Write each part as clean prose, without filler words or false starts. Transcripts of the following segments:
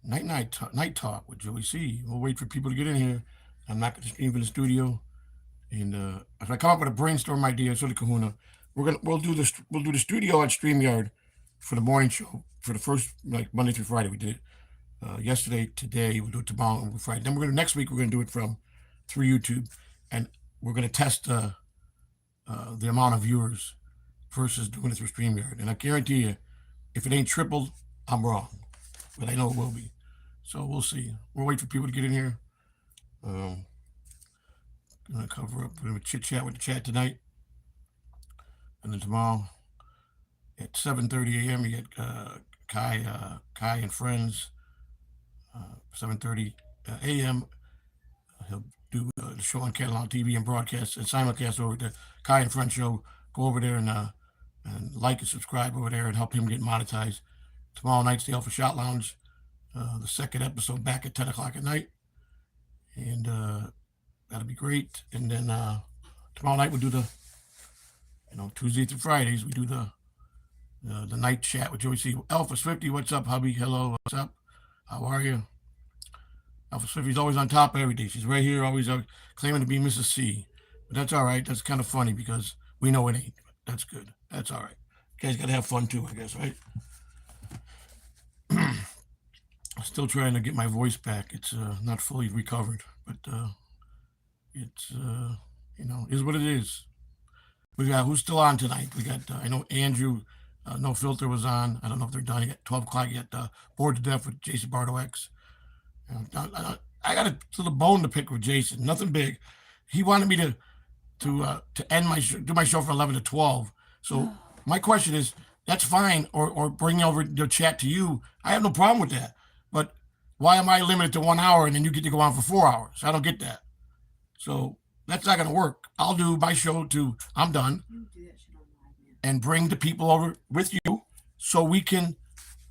Night Talk with Joey C. We'll wait for people to get in here. I'm not going to stream in the studio. And if I come up with a brainstorm idea, so the Kahuna, we'll do the studio on StreamYard for the morning show for the first like Monday through Friday. We did it yesterday, today. We'll do it tomorrow and Friday. Then next week we're gonna do it from through YouTube, and we're gonna test the amount of viewers versus doing it through StreamYard. And I guarantee you, if it ain't tripled, I'm wrong, but I know it will be. So we'll see. We'll wait for people to get in here. Gonna cover up. We're gonna chit chat with the chat tonight, and then tomorrow at 7:30 a.m. you get Kai and friends. 7:30 a.m. He'll do the show on Catalano TV and broadcast and simulcast over the Kai and Friends show. Go over there and like and subscribe over there and help him get monetized. Tomorrow night's the Alpha Shot Lounge, the second episode back at 10 o'clock at night, and that'll be great. And then tomorrow night we'll do the, Tuesday through Fridays we do the night chat with Joey C. Alpha Swifty, what's up, hubby? Hello, what's up? How are you? Alpha Swifty's always on top of everything. She's right here, always claiming to be Mrs. C. But that's all right. That's kind of funny because we know it ain't. That's good. That's all right. You guys got to have fun too, I guess, right? I'm still trying to get my voice back. It's not fully recovered, but it's, is what it is. We got, who's still on tonight? We got, I know Andrew, No Filter was on. I don't know if they're done yet. 12 o'clock yet. Bored to Death with Jason Bardo X. I got a little bone to pick with Jason. Nothing big. He wanted me to end do my show from 11 to 12. So my question is, that's fine, or bring over the chat to you. I have no problem with that. But why am I limited to 1 hour and then you get to go on for 4 hours? I don't get that. So that's not going to work. I'll do my show I'm done, and bring the people over with you so we can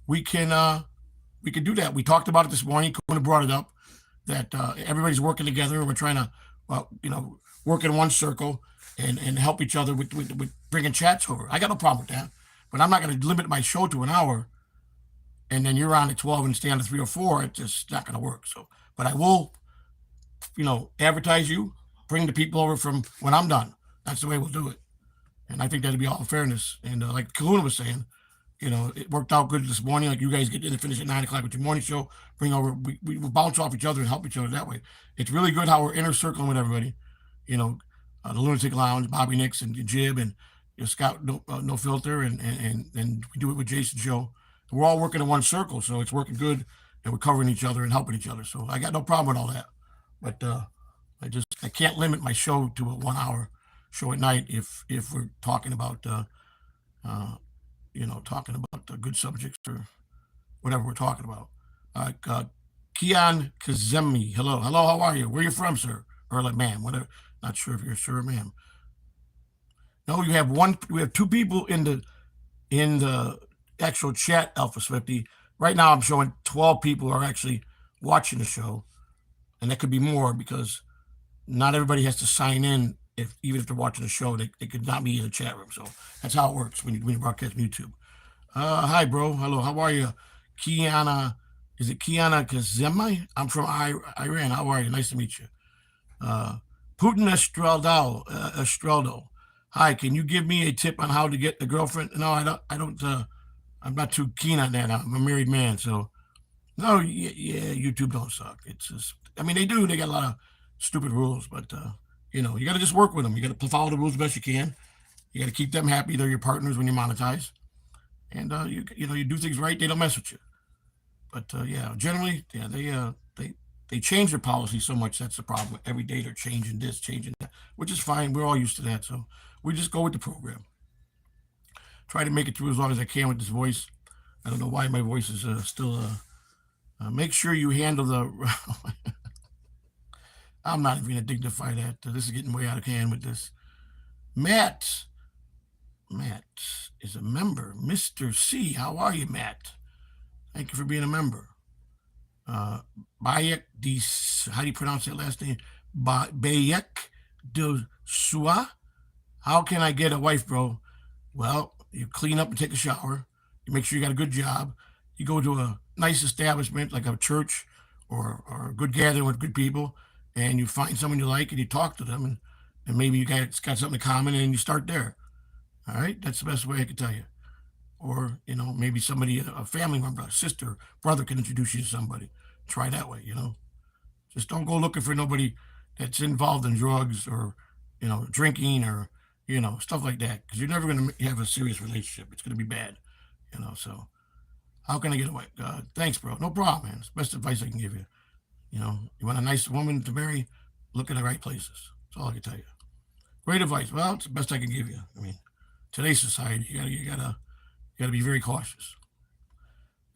do that. We talked about it this morning. Kuna brought it up that everybody's working together and we're trying to, work in one circle and help each other with bringing chats over. I got no problem with that, but I'm not going to limit my show to an hour and then you're on at 12 and stay on at 3 or 4. It's just not going to work. So, but I will, advertise you, bring the people over from when I'm done. That's the way we'll do it. And I think that'd be all fairness. And like Kaluna was saying, it worked out good this morning. Like you guys get in and finish at 9 o'clock with your morning show. Bring over, we bounce off each other and help each other that way. It's really good how we're inner circling with everybody. The Lunatic Lounge, Bobby Nix and Jib and Scott no Filter, and we do it with Jason's show. And we're all working in one circle, so it's working good, and we're covering each other and helping each other. So I got no problem with all that. But I can't limit my show to a 1 hour show at night if we're talking about good subjects or whatever we're talking about. Kian Kazemi, hello, how are you? Where you from, sir? Or like, ma'am, whatever. Not sure if you're sir or ma'am. No, we have two people in the actual chat, Alpha Swifty. Right now I'm showing 12 people are actually watching the show, and that could be more because not everybody has to sign in. Even if they're watching the show, they could not be in the chat room. So that's how it works when you broadcast on YouTube. Hi, bro. Hello. How are you? Kiana. Is it Kiana Kazemi? I'm from Iran. How are you? Nice to meet you. Putin Estreldo. Hi, can you give me a tip on how to get a girlfriend? No, I don't. I'm not too keen on that. I'm a married man. So, no, yeah, YouTube don't suck. It's just, they do. They got a lot of stupid rules, but, you got to just work with them. You got to follow the rules the best you can. You got to keep them happy. They're your partners when you monetize. And, you do things right, they don't mess with you. But, generally, they change their policy so much. That's the problem. Every day they're changing this, changing that, which is fine. We're all used to that. So we just go with the program. Try to make it through as long as I can with this voice. I don't know why my voice is still, make sure you handle the, I'm not even going to dignify that. This is getting way out of hand with this. Matt is a member. Mr. C, how are you, Matt? Thank you for being a member. Bayek de, how do you pronounce that last name? Bayek de Sua. How can I get a wife, bro? Well, you clean up and take a shower. You make sure you got a good job. You go to nice establishment like a church or a good gathering with good people, and you find someone you like and you talk to them, and maybe you guys got something in common and you start there. All right, that's the best way I can tell you. Or maybe somebody, a family member, a sister, brother can introduce you to somebody. Try that way. Just don't go looking for nobody that's involved in drugs or drinking or stuff like that, because you're never going to have a serious relationship. It's going to be bad. So how can I get away? Thanks, bro. No problem, man. It's the best advice I can give you. You want a nice woman to marry, look in the right places. That's all I can tell you. Great advice. Well, it's the best I can give you. I mean, today's society, you gotta be very cautious.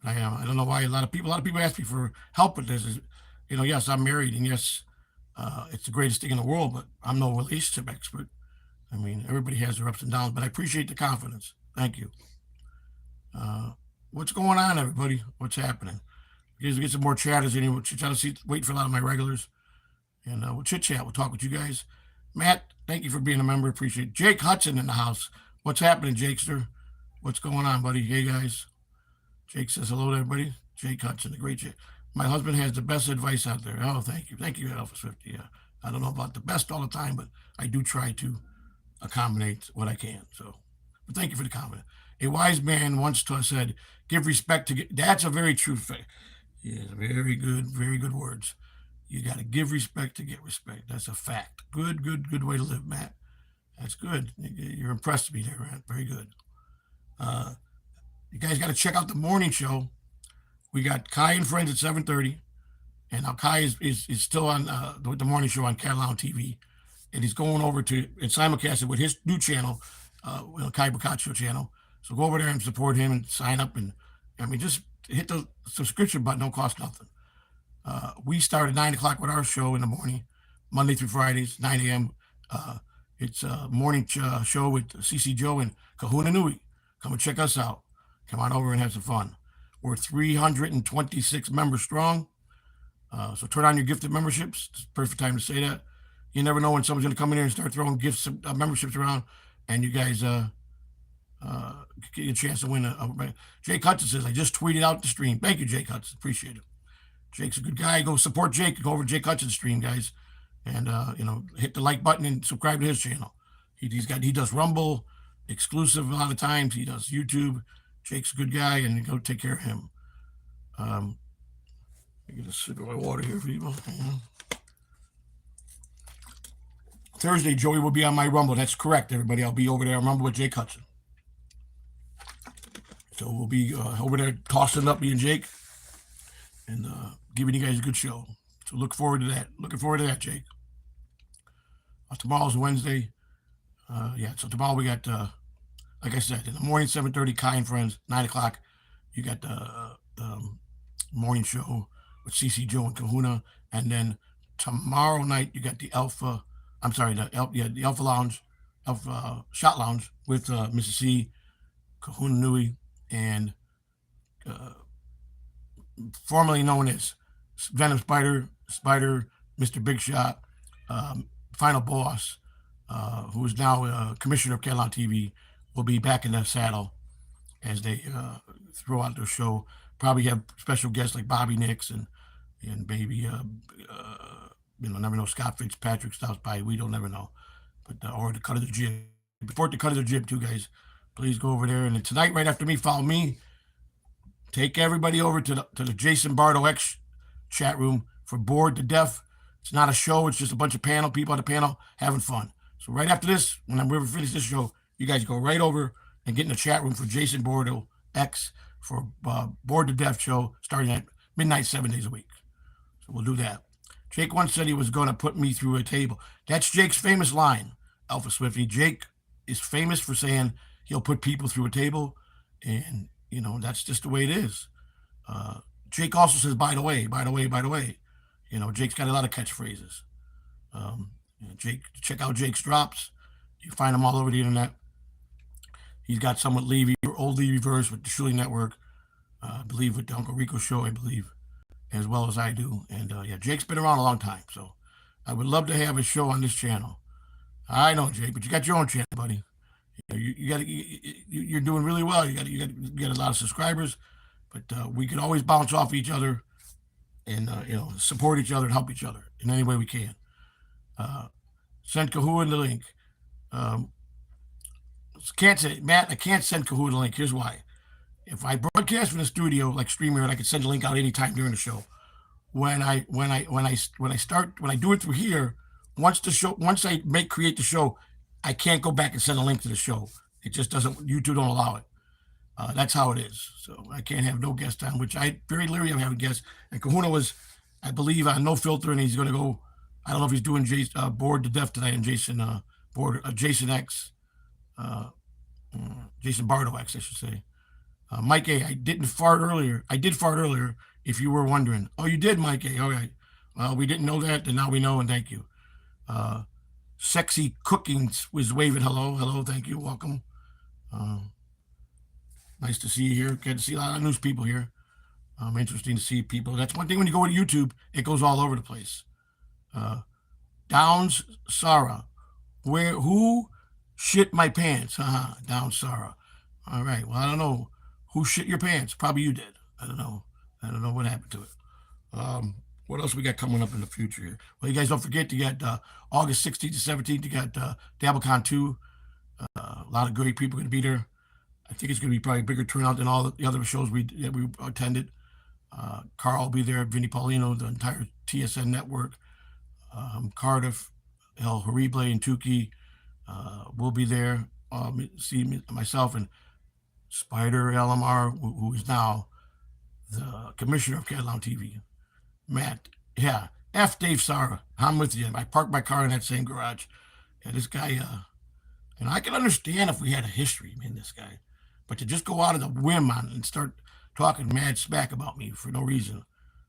I don't know why a lot of people ask me for help with this. Yes, I'm married, and yes, it's the greatest thing in the world, but I'm no relationship expert. I mean, everybody has their ups and downs, but I appreciate the confidence. Thank you. What's going on, everybody? What's happening? You guys get some more chatters in here. We'll try to wait for a lot of my regulars, and we'll chit chat. We'll talk with you guys. Matt, thank you for being a member. Appreciate it. Jake Hudson in the house. What's happening, Jakester? What's going on, buddy? Hey, guys. Jake says hello to everybody. Jake Hudson, the great Jake. My husband has the best advice out there. Oh, thank you. Thank you, Alpha Swifty. Yeah. I don't know about the best all the time, but I do try to accommodate what I can. So, but thank you for the comment. A wise man once said, give respect to get. That's a very true thing. Yeah, very good words. You got to give respect to get respect. That's a fact. Good way to live, Matt. That's good. You're impressed me there, Matt. Very good. You guys got to check out the morning show. We got Kai and Friends at 7:30, and now Kai is still on the morning show on Catalano TV, and he's going over to and simulcasted with his new channel, Kai Boccaccio channel. So go over there and support him and sign up, and I mean just hit the subscription button. Don't cost nothing. We start at 9 o'clock with our show in the morning, Monday through Fridays, 9 a.m. It's a morning show with CC Joe and Kahuna Nui. Come and check us out. Come on over and have some fun. We're 326 members strong. So turn on your gifted memberships. It's the perfect time to say that. You never know when someone's going to come in here and start throwing gifts, memberships around, and you guys get a chance to win. Jake Hudson says, I just tweeted out the stream. Thank you, Jake Hudson. Appreciate it. Jake's a good guy. Go support Jake. Go over to Jake Hudson's stream, guys. And, hit the like button and subscribe to his channel. He does Rumble exclusive a lot of times. He does YouTube. Jake's a good guy, and go take care of him. I get a sip of my water here, people. Thursday, Joey will be on my Rumble. That's correct, everybody. I'll be over there on Rumble with Jake Hudson. So we'll be over there tossing up, me and Jake, and giving you guys a good show. So look forward to that. Looking forward to that, Jake. Tomorrow's Wednesday. So tomorrow we got, like I said, in the morning, 7:30, Kai and Friends, 9 o'clock, you got the morning show with CC Joe and Kahuna. And then tomorrow night, you got the Alpha Lounge, Alpha Shot Lounge with Mrs. C, Kahuna Nui, and formerly known as Venom Spider, Mr. Big Shot, Final Boss, who is now Commissioner of Catalano TV, will be back in the saddle as they throw out their show. Probably have special guests like Bobby Nix and maybe never know, Scott Fitzpatrick stops by. We don't never know, but or the Cut of the Jib. Before the Cut of the Jib, too, guys. Please go over there. And then tonight, right after me, follow me. Take everybody over to the Jason Bardo X chat room for Bored to Death. It's not a show. It's just a bunch of people on the panel having fun. So right after this, when I'm finished this show, you guys go right over and get in the chat room for Jason Bardo X for Bored to Death show starting at midnight, 7 days a week. So we'll do that. Jake once said he was going to put me through a table. That's Jake's famous line, Alpha Swifty. Jake is famous for saying he'll put people through a table, and that's just the way it is. Jake also says, by the way. Jake's got a lot of catchphrases. Jake, check out Jake's drops. You find them all over the internet. He's got some with Levy, old Levy verse with the Shuley Network, I believe with the Uncle Rico show, I believe, as well as I do. And Jake's been around a long time, so I would love to have a show on this channel. I know, Jake, but you got your own channel, buddy. You're doing really well. You got a lot of subscribers, But we can always bounce off each other and support each other and help each other in any way we can. Send Kahua the link. Can't say, Matt, I can't send Kahua the link. Here's why. If I broadcast from the studio like StreamYard, I can send a link out anytime during the show. When I do it through here, once I create the show, I can't go back and send a link to the show. It just doesn't. YouTube don't allow it. That's how it is. So I can't have no guest on, which I very leery of having guests. And Kahuna was, I believe, on No Filter, and he's going to go. I don't know if he's doing Bored to Death tonight, and Jason X, Jason Bardo X, I should say. Mike A, I didn't fart earlier. I did fart earlier, if you were wondering. Oh, you did, Mike A. All right. Well, we didn't know that, and now we know, and thank you. Sexy Cookings was waving hello. Hello, thank you. Welcome. Nice to see you here. Good to see a lot of news people here. Interesting to see people. That's one thing when you go to YouTube, it goes all over the place. Downs Sarah. Who shit my pants? Downs Sarah. All right. Well, I don't know. Who shit your pants? Probably you did. I don't know. I don't know what happened to it. What else we got coming up in the future here? Well, you guys don't forget, you got August 16th to 17th, you got DabbleCon 2. A lot of great people going to be there. I think it's going to be probably a bigger turnout than all the other shows we attended. Carl will be there, Vinny Paulino, the entire TSN network. Cardiff, El Horrible, and Tukey will be there. See myself and Spider LMR, who is now the commissioner of CatalanoTV. Matt, yeah, F Dave Sarah. I'm with you. I parked my car in that same garage. Yeah, this guy, and I can understand if we had a history, man, this guy. But to just go out on a whim and start talking mad smack about me for no reason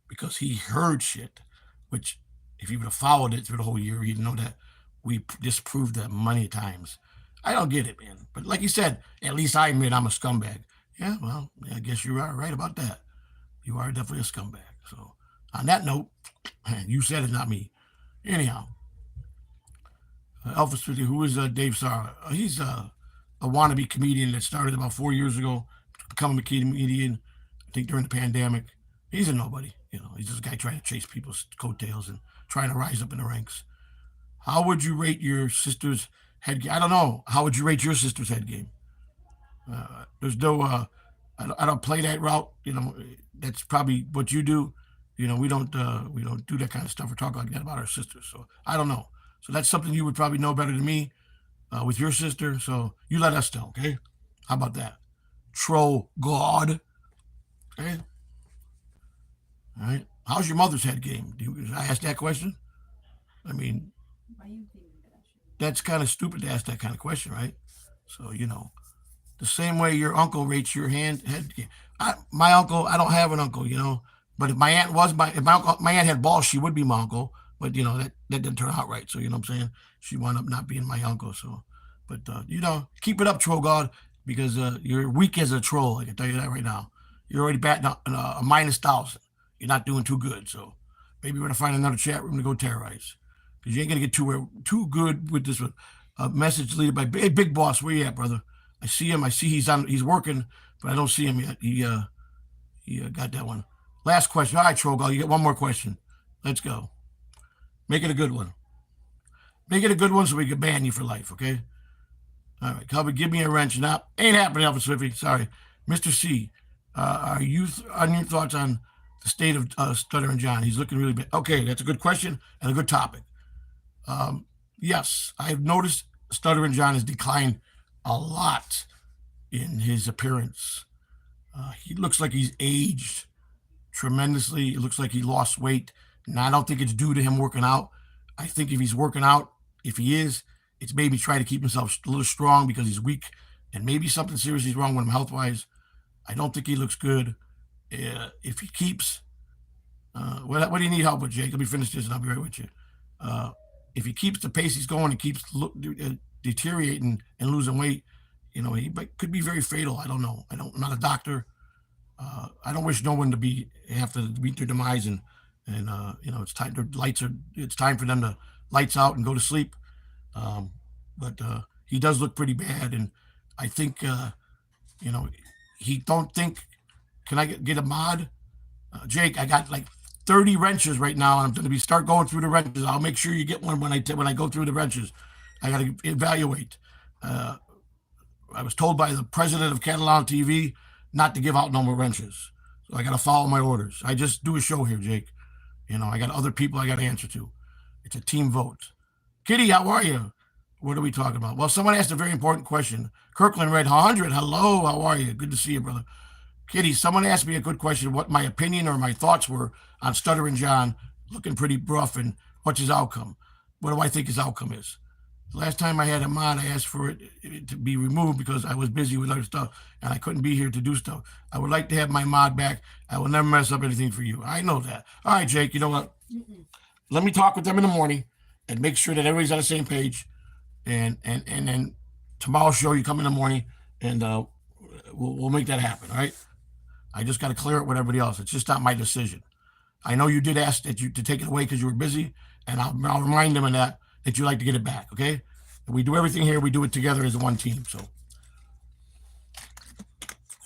because he heard shit, which if he would have followed it through the whole year, he'd know that we disproved that many times. I don't get it, man. But like you said, at least I admit I'm a scumbag. Yeah, well, I guess you are right about that. You are definitely a scumbag. So on that note, you said it, not me. Anyhow, Elvis 50, who is Dave Sarah? He's a wannabe comedian that started about 4 years ago, becoming a comedian, I think during the pandemic. He's a nobody. He's just a guy trying to chase people's coattails and trying to rise up in the ranks. How would you rate your sister's head game? I don't know. How would you rate your sister's head game? There's no, I don't play that route. That's probably what you do. We don't do that kind of stuff or talk like that about our sisters. So I don't know. So that's something you would probably know better than me with your sister. So you let us know, okay? How about that? Troll God. Okay. All right. How's your mother's head game? Did I ask that question? I mean, that's kind of stupid to ask that kind of question, right? So, the same way your uncle rates your head game. My uncle, I don't have an uncle, but if my aunt my aunt had balls, she would be my uncle. But that didn't turn out right. So you know what I'm saying? She wound up not being my uncle. So, but keep it up, troll God, because you're weak as a troll. I can tell you that right now. You're already batting a -1,000. You're not doing too good. So maybe we're gonna find another chat room to go terrorize, because you ain't gonna get too good with this one. Message deleted by Big Boss. Where you at, brother? I see him. I see he's working, but I don't see him yet. He got that one. Last question. All right, troll God, you get one more question. Let's go. Make it a good one. Make it a good one so we can ban you for life, okay? All right, Calvin, give me a wrench. Now, ain't happening, Alpha Swiftly. Sorry. Mr. C, are you on your thoughts on the state of Stuttering John? He's looking really bad. Okay, that's a good question and a good topic. Yes, I've noticed Stuttering John has declined a lot in his appearance. He looks like he's aged tremendously. It looks like he lost weight. And I don't think it's due to him working out. I think if he's working out, if he is, it's maybe trying to keep himself a little strong because he's weak and maybe something seriously is wrong with him health-wise. I don't think he looks good. If he keeps, what do you need help with, Jake? Let me finish this and I'll be right with you. If he keeps the pace he's going and keeps deteriorating and losing weight, he could be very fatal. I don't know. I'm not a doctor. I don't wish no one to have to meet their demise and it's time. It's time for them to lights out and go to sleep. But he does look pretty bad, and I think he don't think Can I get a mod? Jake, I got like 30 wrenches right now, and I'm going to start going through the wrenches. I'll make sure you get one when I go through the wrenches. I got to evaluate. Uh, I was told by the president of Catalano TV not to give out no more wrenches, so I got to follow my orders. I just do a show here, Jake. I got other people I got to answer to. It's a team vote. Kitty, how are you? What are we talking about? Well, someone asked a very important question. Kirkland Red 100, hello, how are you? Good to see you, brother. Kitty, someone asked me a good question, what my opinion or my thoughts were on Stuttering John looking pretty rough and what's his outcome. What do I think his outcome is? The last time I had him on, I asked for it to be removed because I was busy with other stuff and I couldn't be here to do stuff. I would like to have my mod back. I will never mess up anything for you. I know that. All right, Jake, you know what? Let me talk with them in the morning and make sure that everybody's on the same page. And then tomorrow's show, you come in the morning and we'll make that happen, all right? I just got to clear it with everybody else. It's just not my decision. I know you did ask that you to take it away because you were busy, and I'll remind them of that you like to get it back, okay? And we do everything here. We do it together as one team. So,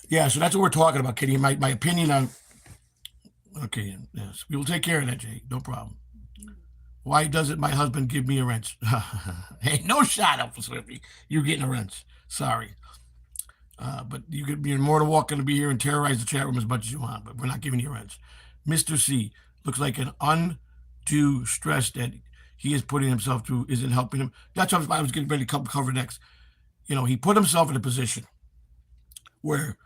yeah, so that's what we're talking about, Kitty. My opinion on, okay, yes, we will take care of that, Jake. No problem. Why doesn't my husband give me a wrench? Hey, no shot up for Swifty. You're getting a wrench. Sorry. But you're more than welcome to be here and terrorize the chat room as much as you want, but we're not giving you a wrench. Mr. C looks like an undue stress that he is putting himself through isn't helping him. That's what I was getting ready to cover next. He put himself in a position where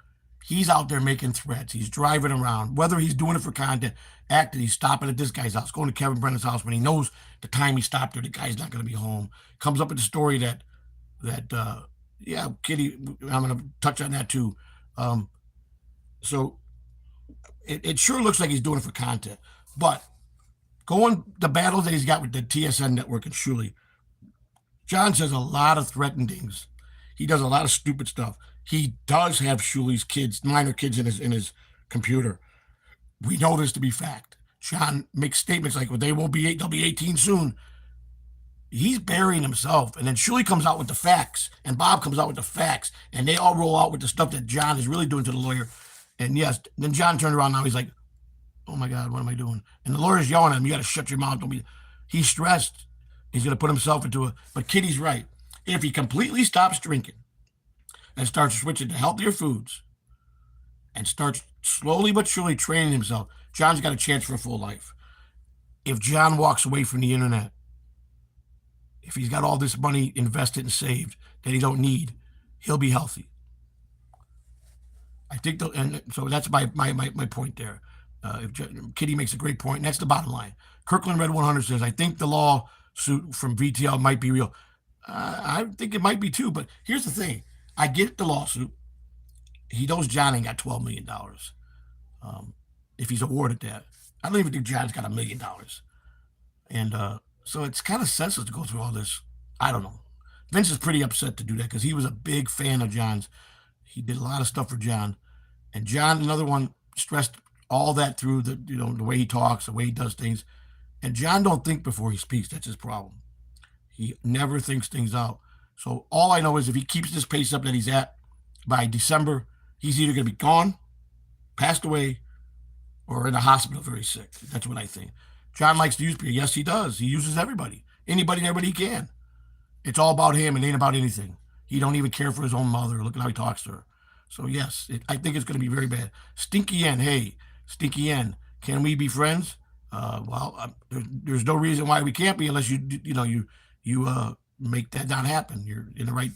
he's out there making threats. He's driving around, whether he's doing it for content, acting, he's stopping at this guy's house, going to Kevin Brennan's house when he knows the time he stopped there, the guy's not going to be home. Comes up with the story that yeah, Kitty, I'm going to touch on that too. So it sure looks like he's doing it for content, but going the battles that he's got with the TSN network and Shuli, John says a lot of threatening things. He does a lot of stupid stuff. He does have Shuli's kids, minor kids in his computer. We know this to be fact. John makes statements like, well, they'll be 18 soon. He's burying himself. And then Shuli comes out with the facts, and Bob comes out with the facts, and they all roll out with the stuff that John is really doing to the lawyer. And yes, then John turned around now. He's like, oh my God, what am I doing? And the lawyer's yelling at him, you got to shut your mouth. Don't be. He's stressed. He's going to put himself into it. But Kitty's right. If he completely stops drinking and starts switching to healthier foods and starts slowly but surely training himself, John's got a chance for a full life. If John walks away from the internet, if he's got all this money invested and saved that he don't need, he'll be healthy. I think, and so that's my point there. Kitty makes a great point, and that's the bottom line. Kirkland Red 100 says, I think the lawsuit from VTL might be real. I think it might be too, but here's the thing. I get the lawsuit. He knows John ain't got $12 million. If he's awarded that. I don't even think John's got $1 million. And so it's kind of senseless to go through all this. I don't know. Vince is pretty upset to do that because he was a big fan of John's. He did a lot of stuff for John. And John, another one, stressed all that through the way he talks, the way he does things. And John don't think before he speaks. That's his problem. He never thinks things out. So all I know is if he keeps this pace up that he's at, by December, he's either going to be gone, passed away, or in a hospital very sick. That's what I think. John likes to use people. Yes, he does. He uses everybody. Anybody and everybody he can. It's all about him and ain't about anything. He don't even care for his own mother. Look at how he talks to her. So yes, I think it's going to be very bad. Stinky N, hey, Stinky N, can we be friends? There's no reason why we can't be unless you make that not happen. You're in the right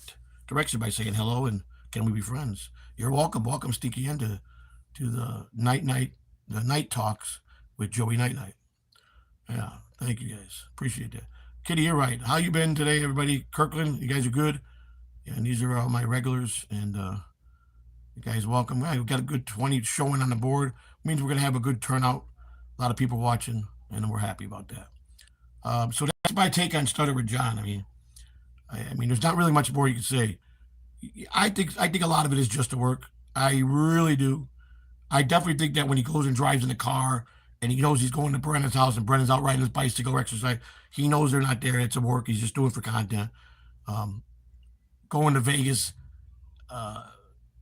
direction by saying hello and can we be friends? You're welcome. Welcome, Stinky N, to the night talks with Joey Nite Nite. Yeah, thank you guys. Appreciate that. Kitty, you're right. How you been today, everybody? Kirkland, you guys are good. Yeah, and these are all my regulars, and you guys welcome. We've got a good 20 showing on the board. Means we're gonna have a good turnout. A lot of people watching, and we're happy about that. So that's my take on Stutter with John. I mean, there's not really much more you can say. I think a lot of it is just the work. I really do. I definitely think that when he goes and drives in the car and he knows he's going to Brennan's house and Brennan's out riding his bicycle exercise, he knows they're not there. It's a work. He's just doing it for content. Going to Vegas,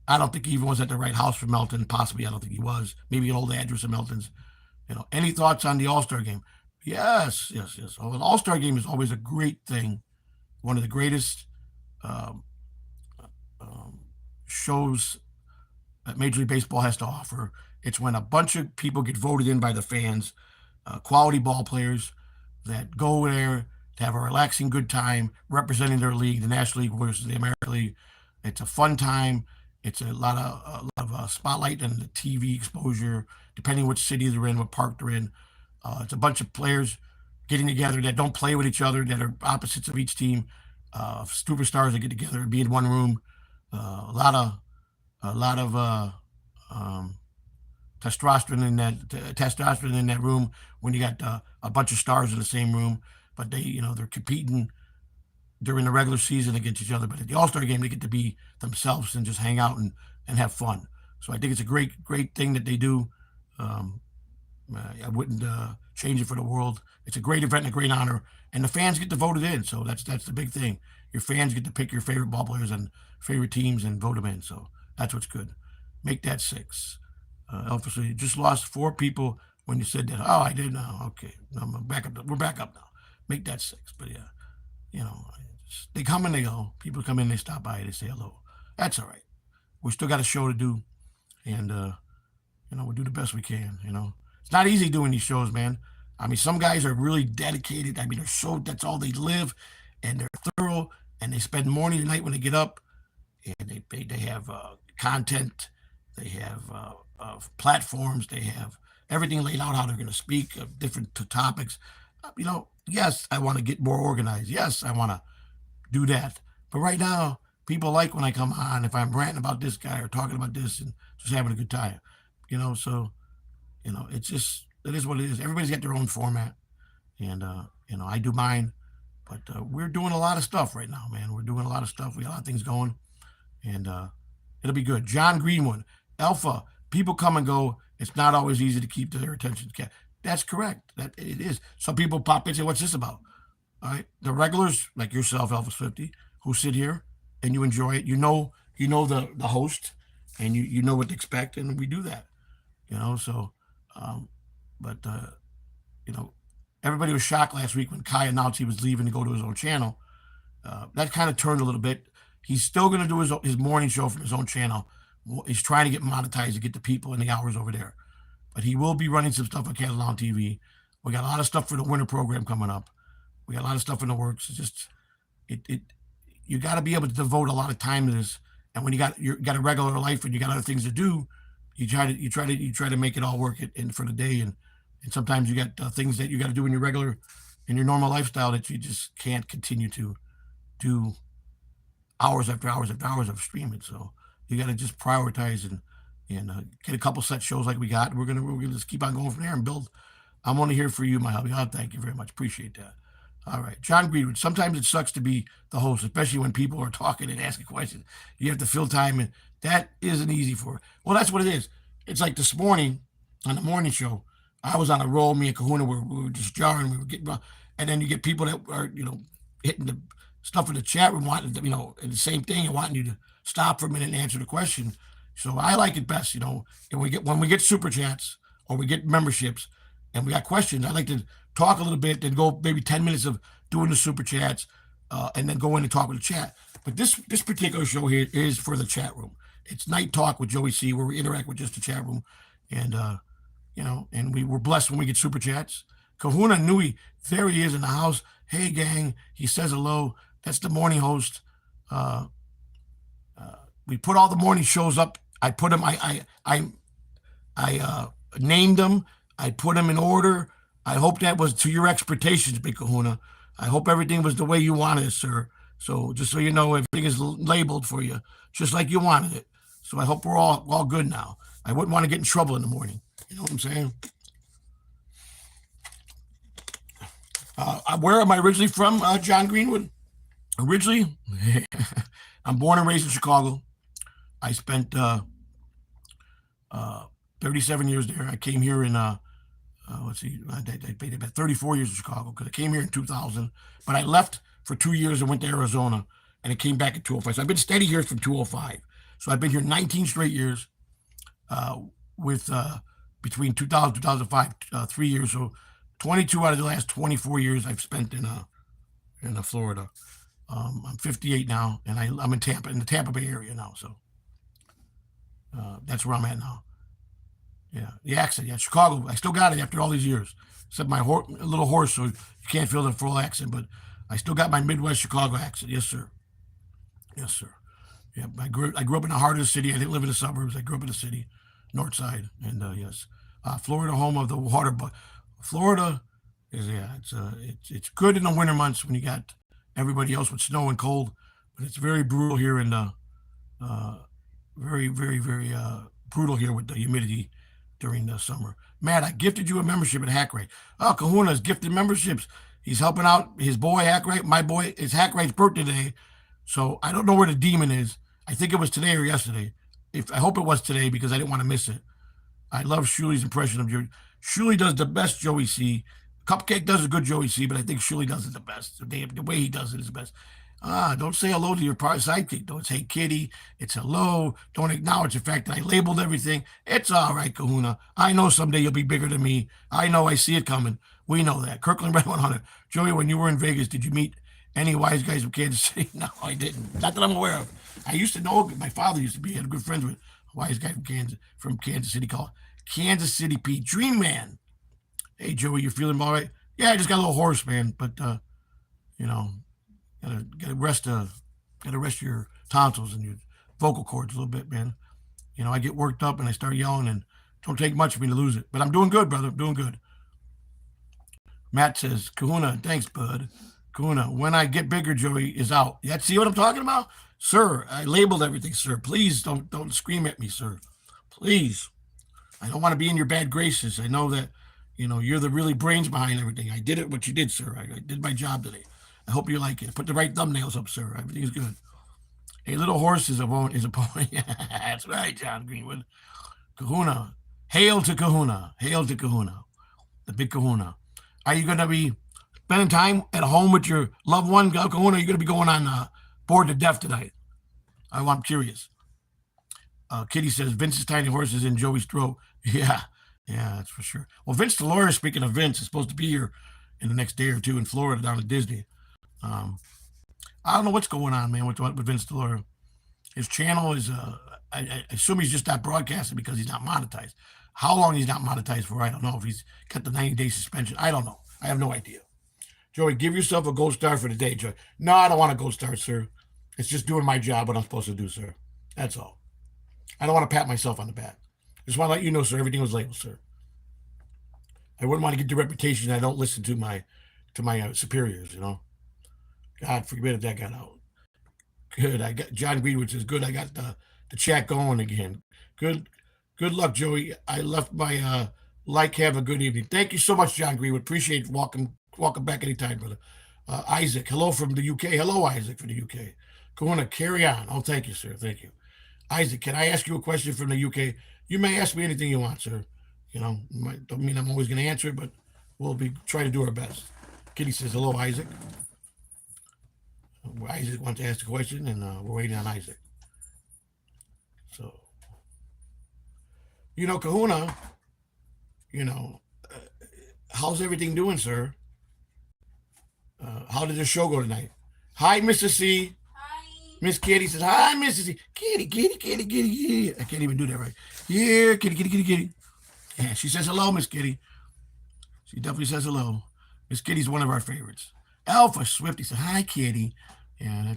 I don't think he even was at the right house for Melton. Possibly, I don't think he was. Maybe an old address of Melton's. Any thoughts on the All-Star game? Yes, yes, yes. Oh, the All-Star game is always a great thing. One of the greatest um, um, shows that Major League Baseball has to offer. It's when a bunch of people get voted in by the fans, quality ball players that go there to have a relaxing, good time representing their league, the National League versus the American League. It's a fun time. It's a lot of spotlight and the TV exposure, depending which city they're in, what park they're in. It's a bunch of players getting together that don't play with each other, that are opposites of each team. Superstars that get together and be in one room. Uh, a lot of a lot of um, testosterone in that room when you got a bunch of stars in the same room, but they're competing during the regular season against each other. But at the All Star game, they get to be themselves and just hang out and have fun. So I think it's a great thing that they do. Um, I wouldn't change it for the world. It's a great event and a great honor, and the fans get to vote it in. So that's the big thing. Your fans get to pick your favorite ball players and favorite teams and vote them in. So that's what's good. Make that 6. Elvis, you just lost 4 people when you said that. Oh, I did now. Okay, I'm back up. We're back up now. Make that 6. But yeah, they come and they go. People come in, they stop by, they say hello. That's all right. We still got a show to do, and we'll do the best we can. It's not easy doing these shows, man. I mean, some guys are really dedicated. I mean, that's all they live, and they're thorough, and they spend morning and night when they get up, and they have content, they have platforms, they have everything laid out how they're going to speak of different topics. Yes, I want to get more organized. Yes, I want to do that. But right now, people like when I come on if I'm ranting about this guy or talking about this and just having a good time. So it is what it is. Everybody's got their own format, and I do mine. But we're doing a lot of stuff right now, man. We're doing a lot of stuff. We got a lot of things going, and it'll be good. John Greenwood, Alpha. People come and go. It's not always easy to keep their attention. That's correct. That it is. Some people pop in and say, "What's this about?" All right. The regulars like yourself, Elvis 50, who sit here and you enjoy it. The host, and you know what to expect, and we do that. So, um, but everybody was shocked last week when Kai announced he was leaving to go to his own channel. That kind of turned a little bit. He's still going to do his morning show from his own channel. He's trying to get monetized to get the people and the hours over there. But he will be running some stuff on Catalano TV. We got a lot of stuff for the winter program coming up. We got a lot of stuff in the works. It's just you got to be able to devote a lot of time to this. And when you got a regular life and you got other things to do, you try to make it all work in for the day. And sometimes you got things that you got to do in your normal lifestyle that you just can't continue to do hours after hours after hours of streaming. So you got to just prioritize and get a couple set shows like we got. We're gonna just keep on going from there and build. I'm only here for you, my hubby. Oh, thank you very much. Appreciate that. All right, John Greenwood. Sometimes it sucks to be the host, especially when people are talking and asking questions. You have to fill time, and that isn't easy for. Well, that's what it is. It's like this morning on the morning show. I was on a roll. Me and Kahuna we were just jarring. We were getting, and then you get people that are hitting the stuff in the chat room, wanting and the same thing, and wanting you to stop for a minute and answer the question. So I like it best, and when we get super chats or we get memberships and we got questions, I like to talk a little bit, then go maybe 10 minutes of doing the super chats, and then go in and talk with the chat. But this particular show here is for the chat room. It's Night Talk with Joey C, where we interact with just the chat room, and and we were blessed when we get super chats. Kahuna Nui, there he is in the house. Hey gang, he says hello. That's the morning host. We put all the morning shows up. I put them. I named them. I put them in order. I hope that was to your expectations, Big Kahuna. I hope everything was the way you wanted it, sir. So just so you know, everything is labeled for you, just like you wanted it. So I hope we're all good now. I wouldn't want to get in trouble in the morning. You know what I'm saying? Where am I originally from, John Greenwood? Originally, I'm born and raised in Chicago. I spent 37 years there. I came here in let's see, I paid about 34 years in Chicago because I came here in 2000, but I left for 2 years and went to Arizona, and I came back in 2005. So I've been steady here from 2005. So I've been here 19 straight years, with between 2000 2005, 3 years. So 22 out of the last 24 years I've spent in Florida. I'm 58 now, and I'm in Tampa, in the Tampa Bay area now. So that's where I'm at now. Yeah, the accent. Yeah, Chicago. I still got it after all these years. Except my little horse, so you can't feel the full accent. But I still got my Midwest Chicago accent. Yes, sir. Yes, sir. Yeah, I grew up in the heart of the city. I didn't live in the suburbs. I grew up in the city, north side, and yes, Florida, home of the water. But Florida is, yeah, it's good in the winter months when you got everybody else with snow and cold, but it's very brutal here in the very, very, very brutal here with the humidity during the summer. Matt, I gifted you a membership at Hackride. Oh, Kahuna's gifted memberships. He's helping out his boy Hackride. My boy, it's Hackride's birthday today, so I don't know where the demon is. I think it was today or yesterday. I hope it was today because I didn't want to miss it. I love Shuli's impression of Joey. Shuli does the best Joey C. Cupcake does a good Joey C, but I think Shuli does it the best. The way he does it is the best. Don't say hello to your sidekick. Don't say kitty. It's hello. Don't acknowledge the fact that I labeled everything. It's all right, Kahuna. I know someday you'll be bigger than me. I know. I see it coming. We know that. Kirkland Red 100. Joey, when you were in Vegas, did you meet any wise guys from Kansas City? No, I didn't. Not that I'm aware of. I used to know. My father used to be. Had good friends with a wise guy from Kansas City called Kansas City Pete. Dream Man. Hey, Joey, you feeling all right? Yeah, I just got a little hoarse, man. But you know, gotta rest your tonsils and your vocal cords a little bit, man. You know, I get worked up and I start yelling, and it don't take much for me to lose it. But I'm doing good, brother. I'm doing good. Matt says, Kahuna, thanks, bud. Kahuna, when I get bigger, Joey is out. Yeah, see what I'm talking about? Sir, I labeled everything, sir. Please don't scream at me, sir. Please. I don't want to be in your bad graces. I know that, you're the really brains behind everything. I did what you did, sir. I did my job today. I hope you like it. Put the right thumbnails up, sir. Everything's good. A little horse is a pony. That's right, John Greenwood. Kahuna. Hail to Kahuna. Hail to Kahuna. The big Kahuna. Are you going to be spending time at home with your loved one, Kahuna? Are you going to be going on Bored to Death tonight? I'm curious. Kitty says, Vince's tiny horse is in Joey's throat. Yeah, that's for sure. Well, Vince Delore, speaking of Vince, is supposed to be here in the next day or two in Florida down at Disney. I don't know what's going on, man, with Vince Delore. His channel is, I assume he's just not broadcasting because he's not monetized. How long he's not monetized for, I don't know. If he's got the 90-day suspension, I don't know. I have no idea. Joey, give yourself a gold star for the day, Joey. No, I don't want a gold star, sir. It's just doing my job, what I'm supposed to do, sir. That's all. I don't want to pat myself on the back. Just want to let you know, sir, everything was labeled, sir. I wouldn't want to get the reputation that I don't listen to my superiors, God forbid if that got out. Good. I got John Greenwood says, good. I got the chat going again. Good luck, Joey. I left my have a good evening. Thank you so much, John Greenwood. Appreciate it. Welcome back anytime, brother. Isaac, hello from the UK. Hello, Isaac from the UK. Kahuna, carry on. Oh, thank you, sir. Thank you. Isaac, can I ask you a question from the UK? You may ask me anything you want, sir. Don't mean I'm always going to answer it, but we'll be trying to do our best. Kitty says, hello, Isaac. Isaac wants to ask a question, and we're waiting on Isaac. So, Kahuna, how's everything doing, sir? How did the show go tonight? Hi, Mrs. C. Miss Kitty says, hi, Mrs. C. Kitty. I can't even do that right. Yeah, kitty. Yeah, she says hello, Miss Kitty. She definitely says hello. Miss Kitty's one of our favorites. Alpha Swifty says, hi, Kitty. Yeah,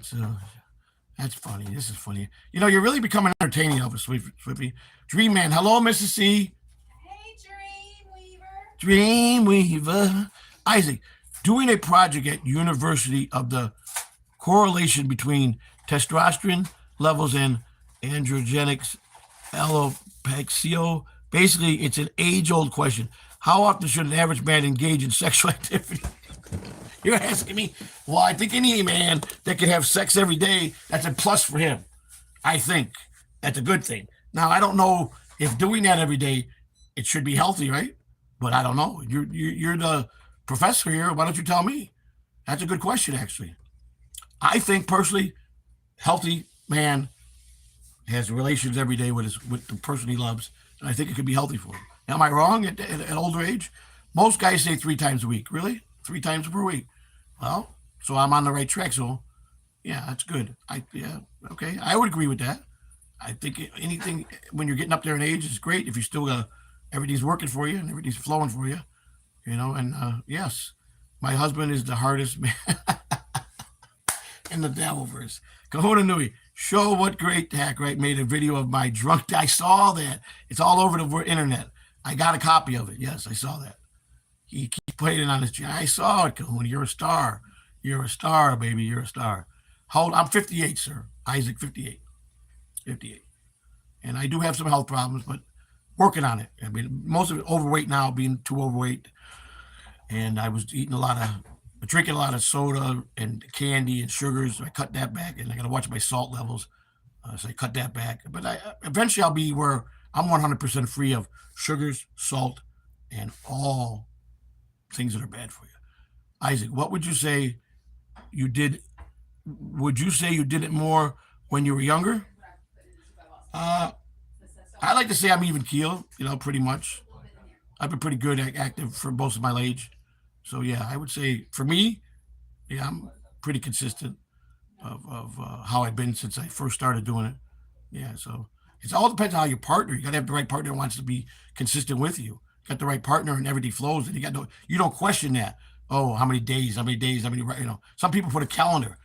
that's funny. This is funny. You're really becoming entertaining, Alpha Swifty. Dream Man, hello, Mrs. C. Hey, Dreamweaver. Isaac, doing a project at University of the correlation between testosterone levels and androgenics alopecia. Basically, it's an age-old question. How often should an average man engage in sexual activity? You're asking me? Well, I think any man that can have sex every day, that's a plus for him. I think that's a good thing. Now, I don't know if doing that every day, it should be healthy, right? But I don't know. You're the professor here. Why don't you tell me? That's a good question, actually. I think personally, healthy man has relations every day with the person he loves, and I think it could be healthy for him. Am I wrong at older age? Most guys say 3 times a week. Really? 3 times per week. Well, so I'm on the right track. So yeah, that's good. Yeah, okay. I would agree with that. I think anything when you're getting up there in age is great if you still everything's working for you and everything's flowing for you, And yes, my husband is the hardest man in the Devilverse. Kahuna Nui, show what Great Hackride made a video of my drunk. I saw that. It's all over the internet. I got a copy of it. Yes, I saw that. He keeps playing it on his channel. I saw it, Kahuna. You're a star. You're a star, baby. You're a star. How old? I'm 58, sir. Isaac, 58. 58. And I do have some health problems, but working on it. I mean, most of it overweight now, being too overweight. And I was drinking a lot of soda and candy and sugars. I cut that back, and I got to watch my salt levels. So I cut that back. But eventually I'll be where I'm 100% free of sugars, salt, and all things that are bad for you. Isaac, what would you say you did? Would you say you did it more when you were younger? I like to say I'm even keel, pretty much. I've been pretty good at active for most of my age. So yeah, I would say for me, yeah, I'm pretty consistent of how I've been since I first started doing it. Yeah, so it all depends on how your partner. You got to have the right partner that wants to be consistent with you. Got the right partner and everything flows, and you don't question that. Oh, how many days? How many days? How many? Some people put a calendar.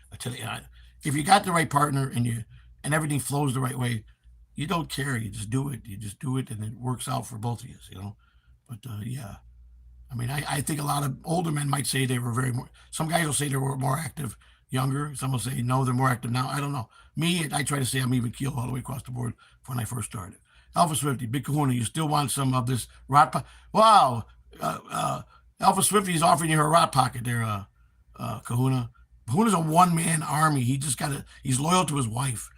If you got the right partner and everything flows the right way, you don't care. You just do it. You just do it, and it works out for both of you. But yeah, I mean, I think a lot of older men might say they were some guys will say they were more active younger. Some will say, no, they're more active now. I don't know. Me, I try to say I'm even keel all the way across the board when I first started. Alpha Swifty, Big Kahuna, you still want some of this rot pocket? Wow. Alpha Swifty is offering you her rot pocket there, Kahuna. Kahuna's a one-man army. He's loyal to his wife.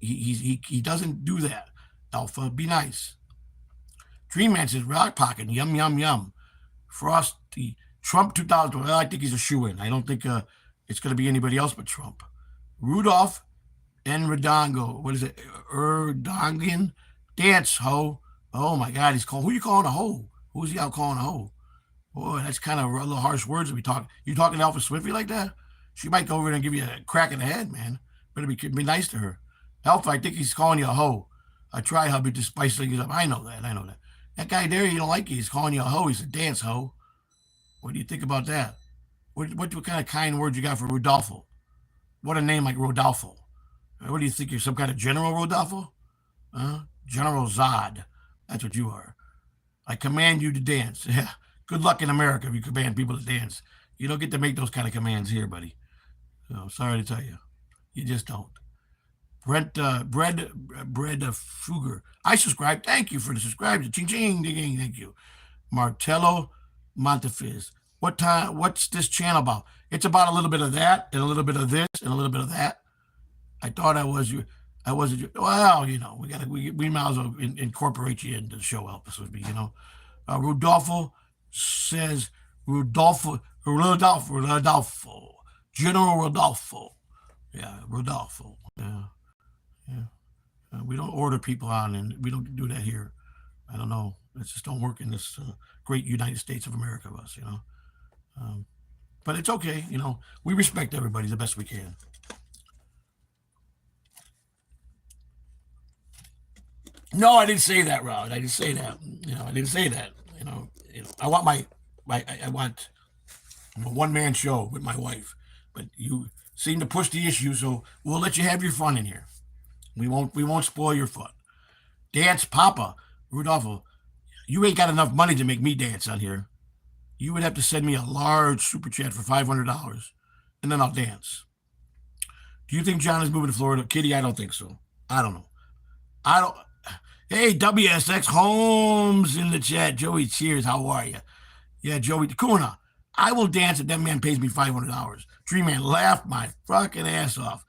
He doesn't do that. Alpha, be nice. Dream Man says, rot pocket, yum, yum, yum. Frosty, Trump 2012. I think he's a shoo-in. I don't think it's going to be anybody else but Trump. Rudolph and Redongo. What is it? Erdongan? Dance, ho. Oh, my God. Who are you calling a ho? Who's he out calling a ho? Boy, that's kind of a little harsh words to be talking. You talking to Alpha Swifty like that? She might go over there and give you a crack in the head, man. Better be nice to her. Alpha, I think he's calling you a ho. I try, hubby, to spice things up. I know that. That guy there, you don't like it. He's calling you a ho. He's a dance ho. What do you think about that? What kind of kind words you got for Rodolfo? What a name like Rodolfo. What do you think? You're some kind of General Rodolfo? General Zod. That's what you are. I command you to dance. Yeah. Good luck in America if you command people to dance. You don't get to make those kind of commands here, buddy. So sorry to tell you. You just don't. Bread Fugger. I subscribe. Thank you for the subscribe. Ching ching ding ding. Thank you. Martello Montefiz. What's this channel about? It's about a little bit of that and a little bit of this and a little bit of that. I thought I wasn't. Well, we might as well incorporate you into the show. Help us with me, Rodolfo says Rodolfo. General Rodolfo. Yeah, Rodolfo. Yeah. We don't order people on, and we don't do that here. I don't know. It just don't work in this great United States of America of us, But it's okay, We respect everybody the best we can. No, I didn't say that, Rod. I didn't say that. I didn't say that. I want I want a one-man show with my wife, but you seem to push the issue, so we'll let you have your fun in here. We won't spoil your fun. Dance, Papa, Rudolfo. You ain't got enough money to make me dance on here. You would have to send me a large super chat for $500, and then I'll dance. Do you think John is moving to Florida? Kitty, I don't think so. I don't know. Hey, WSX Holmes in the chat. Joey, cheers. How are you? Yeah, Joey. Kuna, I will dance if that man pays me $500. Dream Man laughed my fucking ass off.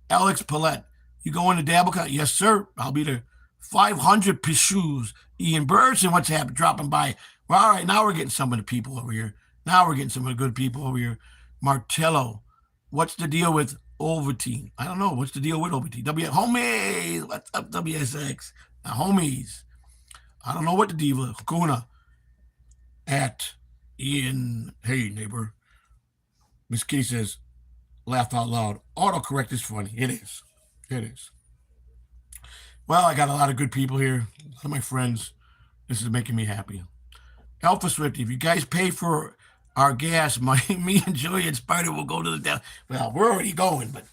Alex Paulette, you going to Dabblecot? Yes, sir. I'll be there. 500 Pichoos. Ian Burson, what's happening? Dropping by. Well, all right, now we're getting some of the people over here. Now we're getting some of the good people over here. Martello, what's the deal with Ovaltine. I don't know. What's the deal with Ovaltine? Homies. What's up, WSX? Homies. I don't know what the deal is. Hakuna at Ian. Hey, neighbor. Miss Kitty says, laugh out loud. Autocorrect is funny. It is. It is. Well, I got a lot of good people here. A lot of my friends. This is making me happy. Alpha Swifty, if you guys pay for our gas money, me and Joey and Spider will go to the down. Well, we're already going, but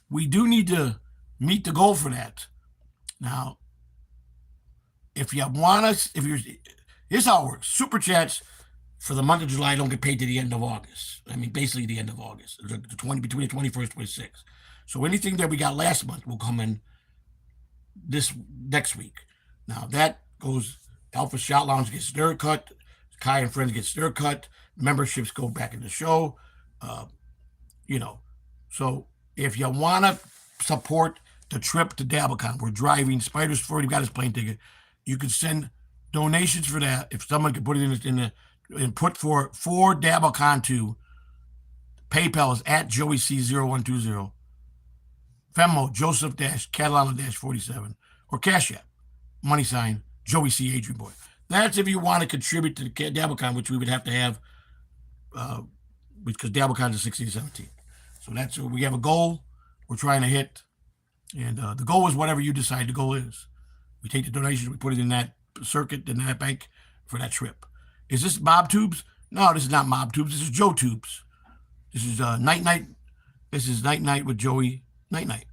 we do need to meet the goal for that. Now, if you want us, if you're, here's how it works. Super chats for the month of July don't get paid to the end of August. I mean, basically the end of August, the 20 between the 21st and 26th. So anything that we got last month will come in this next week. Now that goes. Alpha Shot Lounge gets their cut. Kai and Friends gets their cut. Memberships go back in the show. Uh, you know, so if you want to support the trip to DabbleCon, we're driving. Spider's already got his plane ticket. You can send donations for that. If someone could put it in the input for DabbleCon 2, PayPal is at JoeyC0120. Venmo, Joseph-Catalano-47, or Cash App, money sign, Joey C. Adrian Boy. That's if you want to contribute to the DabbleCon, which we would have to have, because DabbleCon is 16 to 17. So that's we have a goal we're trying to hit, and the goal is whatever you decide the goal is. We take the donations, we put it in that circuit, in that bank for that trip. Is this Mob Tubes? No, this is not Mob Tubes. This is Joe Tubes. This is Night Night. This is Night Night with Joey Nite Nite.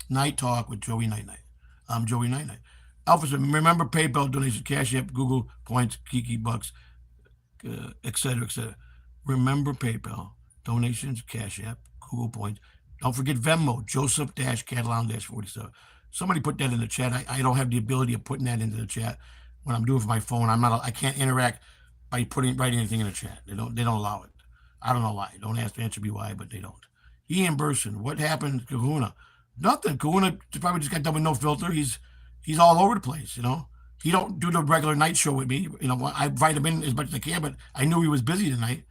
Night Talk with Joey Nite Nite. I'm Joey Nite Nite. Alpha said, remember PayPal donations, Cash App, Google Points, Kiki Bucks, etc., etc. Remember PayPal donations, Cash App, Google Points. Don't forget Venmo, Joseph-Catalano-47. Somebody put that in the chat. I don't have the ability of putting that into the chat when I'm doing it for my phone. I can't interact by writing anything in the chat. They don't allow it. I don't know why. Don't answer me why, but they don't. Ian Burson, what happened to Kahuna? Nothing. Kahuna probably just got done with no filter. He's all over the place, He don't do the regular night show with me. I invite him in as much as I can, but I knew he was busy tonight,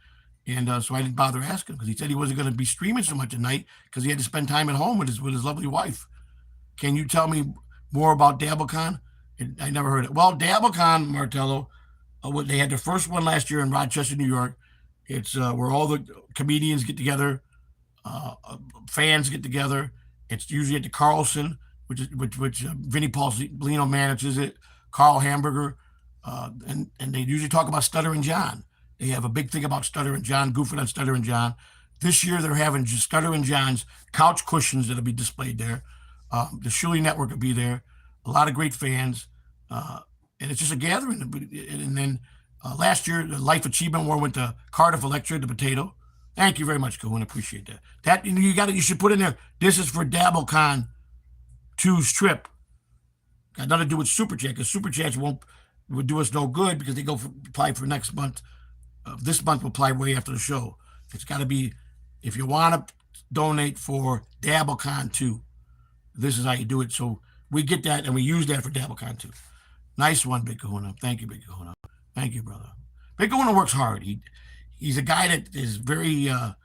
and so I didn't bother asking because he said he wasn't going to be streaming so much tonight because he had to spend time at home with his lovely wife. Can you tell me more about DabbleCon? I never heard it. Well, DabbleCon, Martello, they had their first one last year in Rochester, New York. It's where all the comedians get together, fans get together. It's usually at the Carlson, which Vinny Paulino manages it. Carl Hamburger, and they usually talk about Stuttering John. They have a big thing about Stuttering John, goofing on Stuttering John. This year they're having just Stuttering John's couch cushions that'll be displayed there. The Shuley Network will be there. A lot of great fans, and it's just a gathering. And then last year the Life Achievement Award went to Cardiff Electra, the potato. Thank you very much, Kahuna. Appreciate that. You should put in there. This is for DabbleCon 2's trip. Got nothing to do with Super Chat because Super Chats would do us no good because they apply for next month. This month will apply way after the show. It's got to be, if you want to donate for DabbleCon 2, this is how you do it. So we get that and we use that for DabbleCon 2. Nice one, Big Kahuna. Thank you, Big Kahuna. Thank you, brother. Big Kahuna works hard. He's a guy that is very on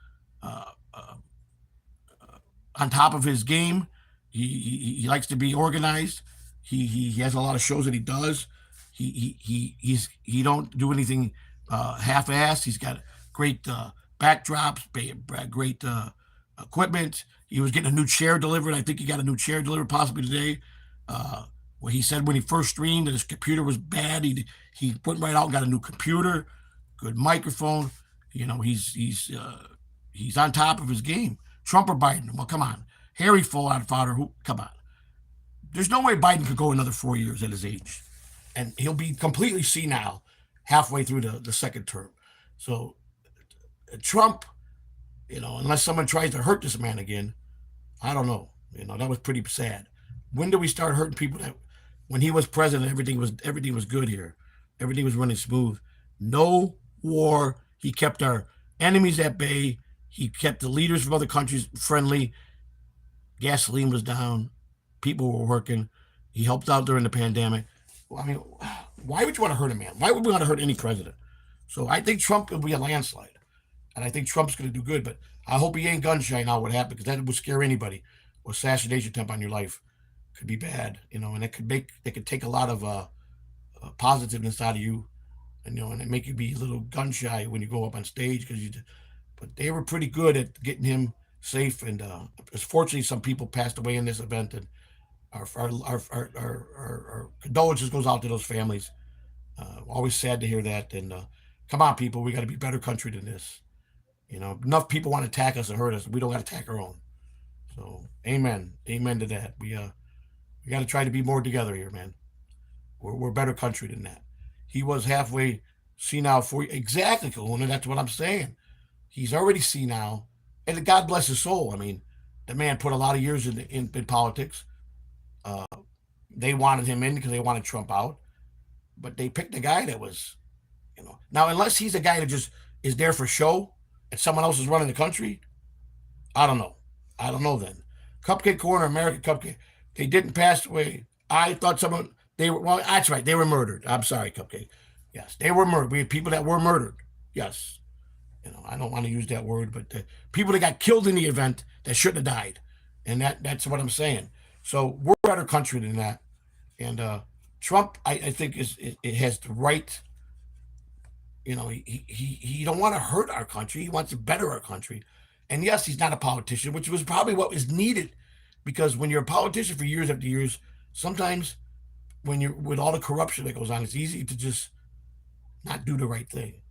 top of his game. He likes to be organized. He has a lot of shows that he does. He don't do anything half-assed. He's got great backdrops, great equipment. He was getting a new chair delivered. I think he got a new chair delivered possibly today. Where he said when he first streamed that his computer was bad. He went right out and got a new computer, good microphone. He's on top of his game. Trump or Biden? Well, come on. Harry full-on fodder. Come on. There's no way Biden could go another 4 years at his age. And he'll be completely senile halfway through the second term. So Trump, unless someone tries to hurt this man again, I don't know. That was pretty sad. When did we start hurting people that when he was president, everything was good here. Everything was running smooth. No war. He kept our enemies at bay. He kept the leaders from other countries friendly. Gasoline was down. People were working. He helped out during the pandemic. I mean, why would you want to hurt a man? Why would we want to hurt any president? So I think Trump will be a landslide. and I think Trump's going to do good. But I hope he ain't gun shy now. What happened? Because that would scare anybody. Or assassination attempt on your life could be bad, and it could take a lot of positiveness out of you, and it make you be a little gun shy when you go up on stage because you. But they were pretty good at getting him safe, and unfortunately, some people passed away in this event, and our condolences goes out to those families. Always sad to hear that, and come on, people, we got to be a better country than this. Enough people want to attack us and hurt us. We don't got to attack our own. So, amen to that. We got to try to be more together here, man. We're a better country than that. He was halfway senile for exactly, Kahuna. That's what I'm saying. He's already senile, and God bless his soul. I mean, the man put a lot of years in politics. Uh, they wanted him in because they wanted Trump out, but they picked a guy that was, Now unless he's a guy that just is there for show, and someone else is running the country, I don't know. I don't know then. Cupcake Corner, American Cupcake. They didn't pass away. I thought someone they were well. That's right. They were murdered. I'm sorry, Cupcake. Yes, they were murdered. We had people that were murdered. Yes, I don't want to use that word, but the people that got killed in the event that shouldn't have died, and that's what I'm saying. So we're a better country than that. And Trump, I think it has the right. He don't want to hurt our country. He wants to better our country. And yes, he's not a politician, which was probably what was needed, because when you're a politician for years after years, sometimes when you're with all the corruption that goes on, it's easy to just not do the right thing.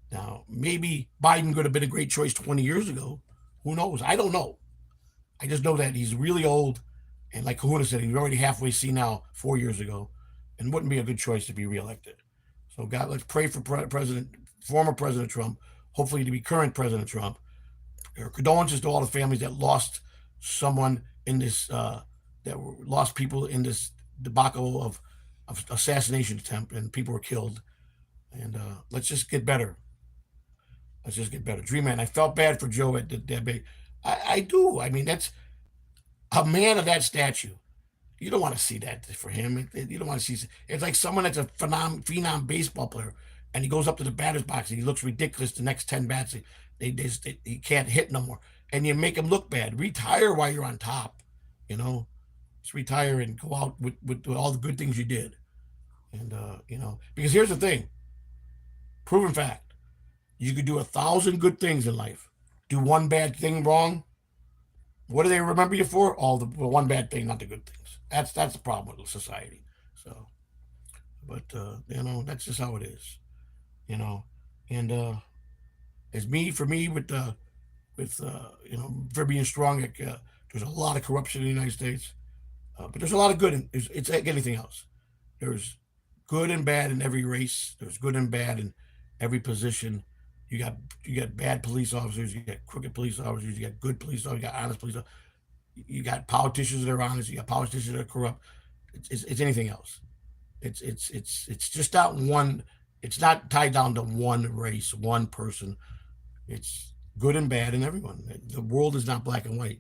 Now, maybe Biden could have been a great choice 20 years ago. Who knows? I don't know. I just know that he's really old. And like Kahuna said, he's already halfway senile 4 years ago, and wouldn't be a good choice to be reelected. So, God, let's pray for former President Trump, hopefully to be current President Trump. Our condolences to all the families that lost someone in this, lost people in this debacle of assassination attempt, and people were killed. And let's just get better. Let's just get better. Dream Man, I felt bad for Joe at the debate. I do. I mean, that's a man of that stature. You don't want to see that for him. You don't want to see. It's like someone that's a phenom baseball player, and he goes up to the batter's box and he looks ridiculous. The next 10 bats, he can't hit no more, and you make him look bad. Retire while you're on top. Just retire and go out with all the good things you did. And because here's the thing, proven fact: you could do 1,000 good things in life, do one bad thing wrong. What do they remember you for? All the one bad thing, not the good things. That's the problem with society. So, but that's just how it is. And it's for me for being strong. Like, there's a lot of corruption in the United States, but there's a lot of good. It's like anything else. There's good and bad in every race. There's good and bad in every position. You got bad police officers. You got crooked police officers. You got good police officers. You got honest police officers. You got politicians that are honest. You got politicians that are corrupt. It's anything else. It's just not one. It's not tied down to one race, one person. It's good and bad in everyone. The world is not black and white.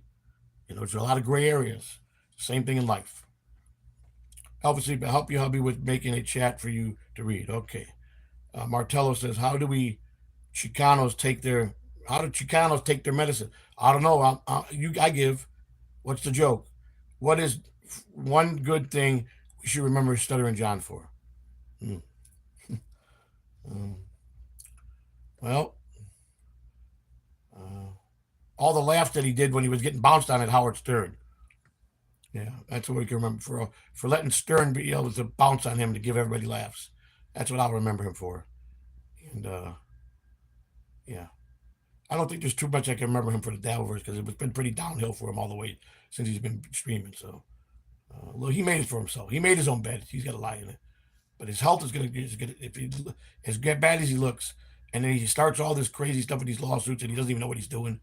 There's a lot of gray areas. Same thing in life. Obviously, help you, hubby, with making a chat for you to read. Okay. Martello says, how do Chicanos take their medicine? I don't know. I give. What's the joke? What is one good thing we should remember Stuttering John for? Well, all the laughs that he did when he was getting bounced on at Howard Stern. Yeah, that's what we can remember for letting Stern be able to bounce on him to give everybody laughs. That's what I'll remember him for. And yeah. I don't think there's too much I can remember him for the Dabbleverse, because it's been pretty downhill for him all the way since he's been streaming. So, well, he made it for himself. He made his own bed. He's got to lie in it. But his health is going to get if he as bad as he looks, and then he starts all this crazy stuff with these lawsuits, and he doesn't even know what he's doing.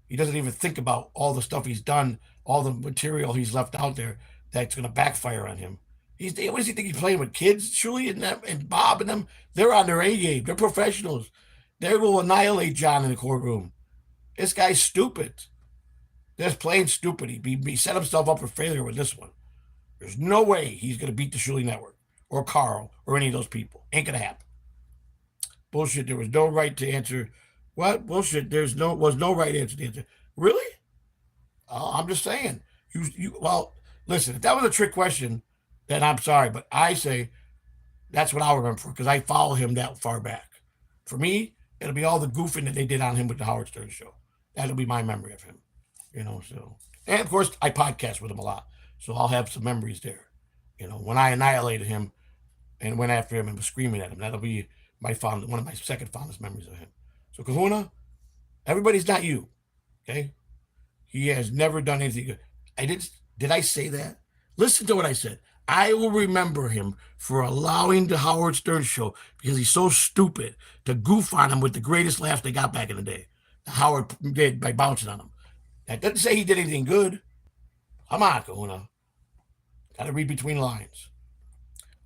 He doesn't even think about all the stuff he's done, all the material he's left out there that's going to backfire on him. What does he think he's playing with kids? Shuli and Bob and them, they're on their A game. They're professionals. They will annihilate John in the courtroom. This guy's stupid. Just plain stupid. He set himself up for failure with this one. There's no way he's going to beat the Shuli Network or Carl or any of those people. Ain't going to happen. Bullshit. There was no right to answer What bullshit? Was no right answer. The answer. Really? I'm just saying. Well, listen. If that was a trick question, then I'm sorry, but I say that's what I'll remember for because I follow him that far back. For me, it'll be all the goofing that they did on him with the Howard Stern show. That'll be my memory of him. So and of course I podcast with him a lot, so I'll have some memories there. When I annihilated him and went after him and was screaming at him, that'll be one of my second fondest memories of him. So Kahuna, everybody's not you, okay? He has never done anything good. Did I say that? Listen to what I said. I will remember him for allowing the Howard Stern show because he's so stupid to goof on him with the greatest laugh they got back in the day. Howard did by bouncing on him. That doesn't say he did anything good. Come on, Kahuna. Got to read between lines.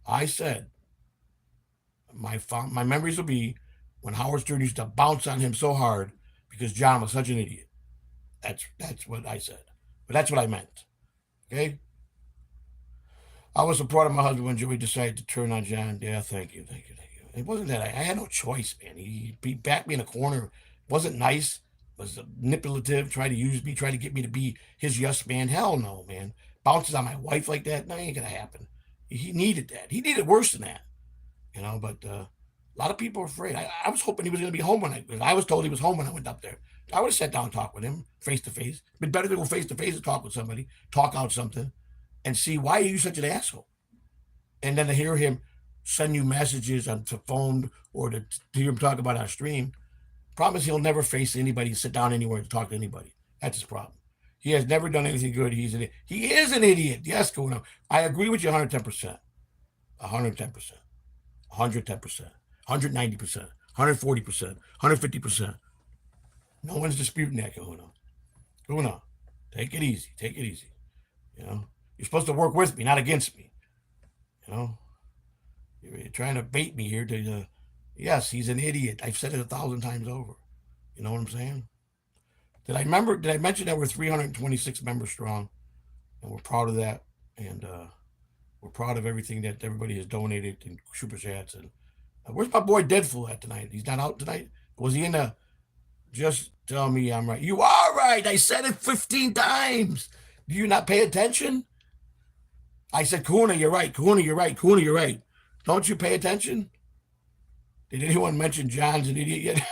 I said my memories will be when Howard Stern used to bounce on him so hard because John was such an idiot. That's what I said. But that's what I meant. Okay? I was so proud of my husband when Joey decided to turn on John. Yeah, thank you. It wasn't that I had no choice, man. He backed me in a corner. Wasn't nice. Was manipulative. Tried to use me. Tried to get me to be his yes man. Hell no, man. Bounces on my wife like that. No, ain't gonna happen. He needed that. He needed worse than that. But a lot of people are afraid. I was hoping he was gonna be home because I was told he was home when I went up there. I would have sat down and talked with him face to face. Been better to go face to face and talk with somebody, talk out something, and see why are you such an asshole. And then to hear him send you messages on the phone or to hear him talk about our stream, promise he'll never face anybody, sit down anywhere to talk to anybody. That's his problem. He has never done anything good. He is an idiot. Yes, going on. I agree with you 110%. 110%. 110%. 190%. 140%. 150%. No one's disputing that, Kahuna. Kahuna, take it easy. Take it easy. You're supposed to work with me, not against me. You're trying to bait me here to. Yes, he's an idiot. I've said it 1,000 times over. You know what I'm saying? Did I mention that we're 326 members strong, and we're proud of that, and we're proud of everything that everybody has donated in super chats. And where's my boy Deadful at tonight? He's not out tonight. Was he in the? Just tell me I'm right. You are right. I said it 15 times. Do you not pay attention? I said, Kahuna, you're right. Kahuna, you're right. Kahuna, you're right. Don't you pay attention? Did anyone mention John's an idiot yet?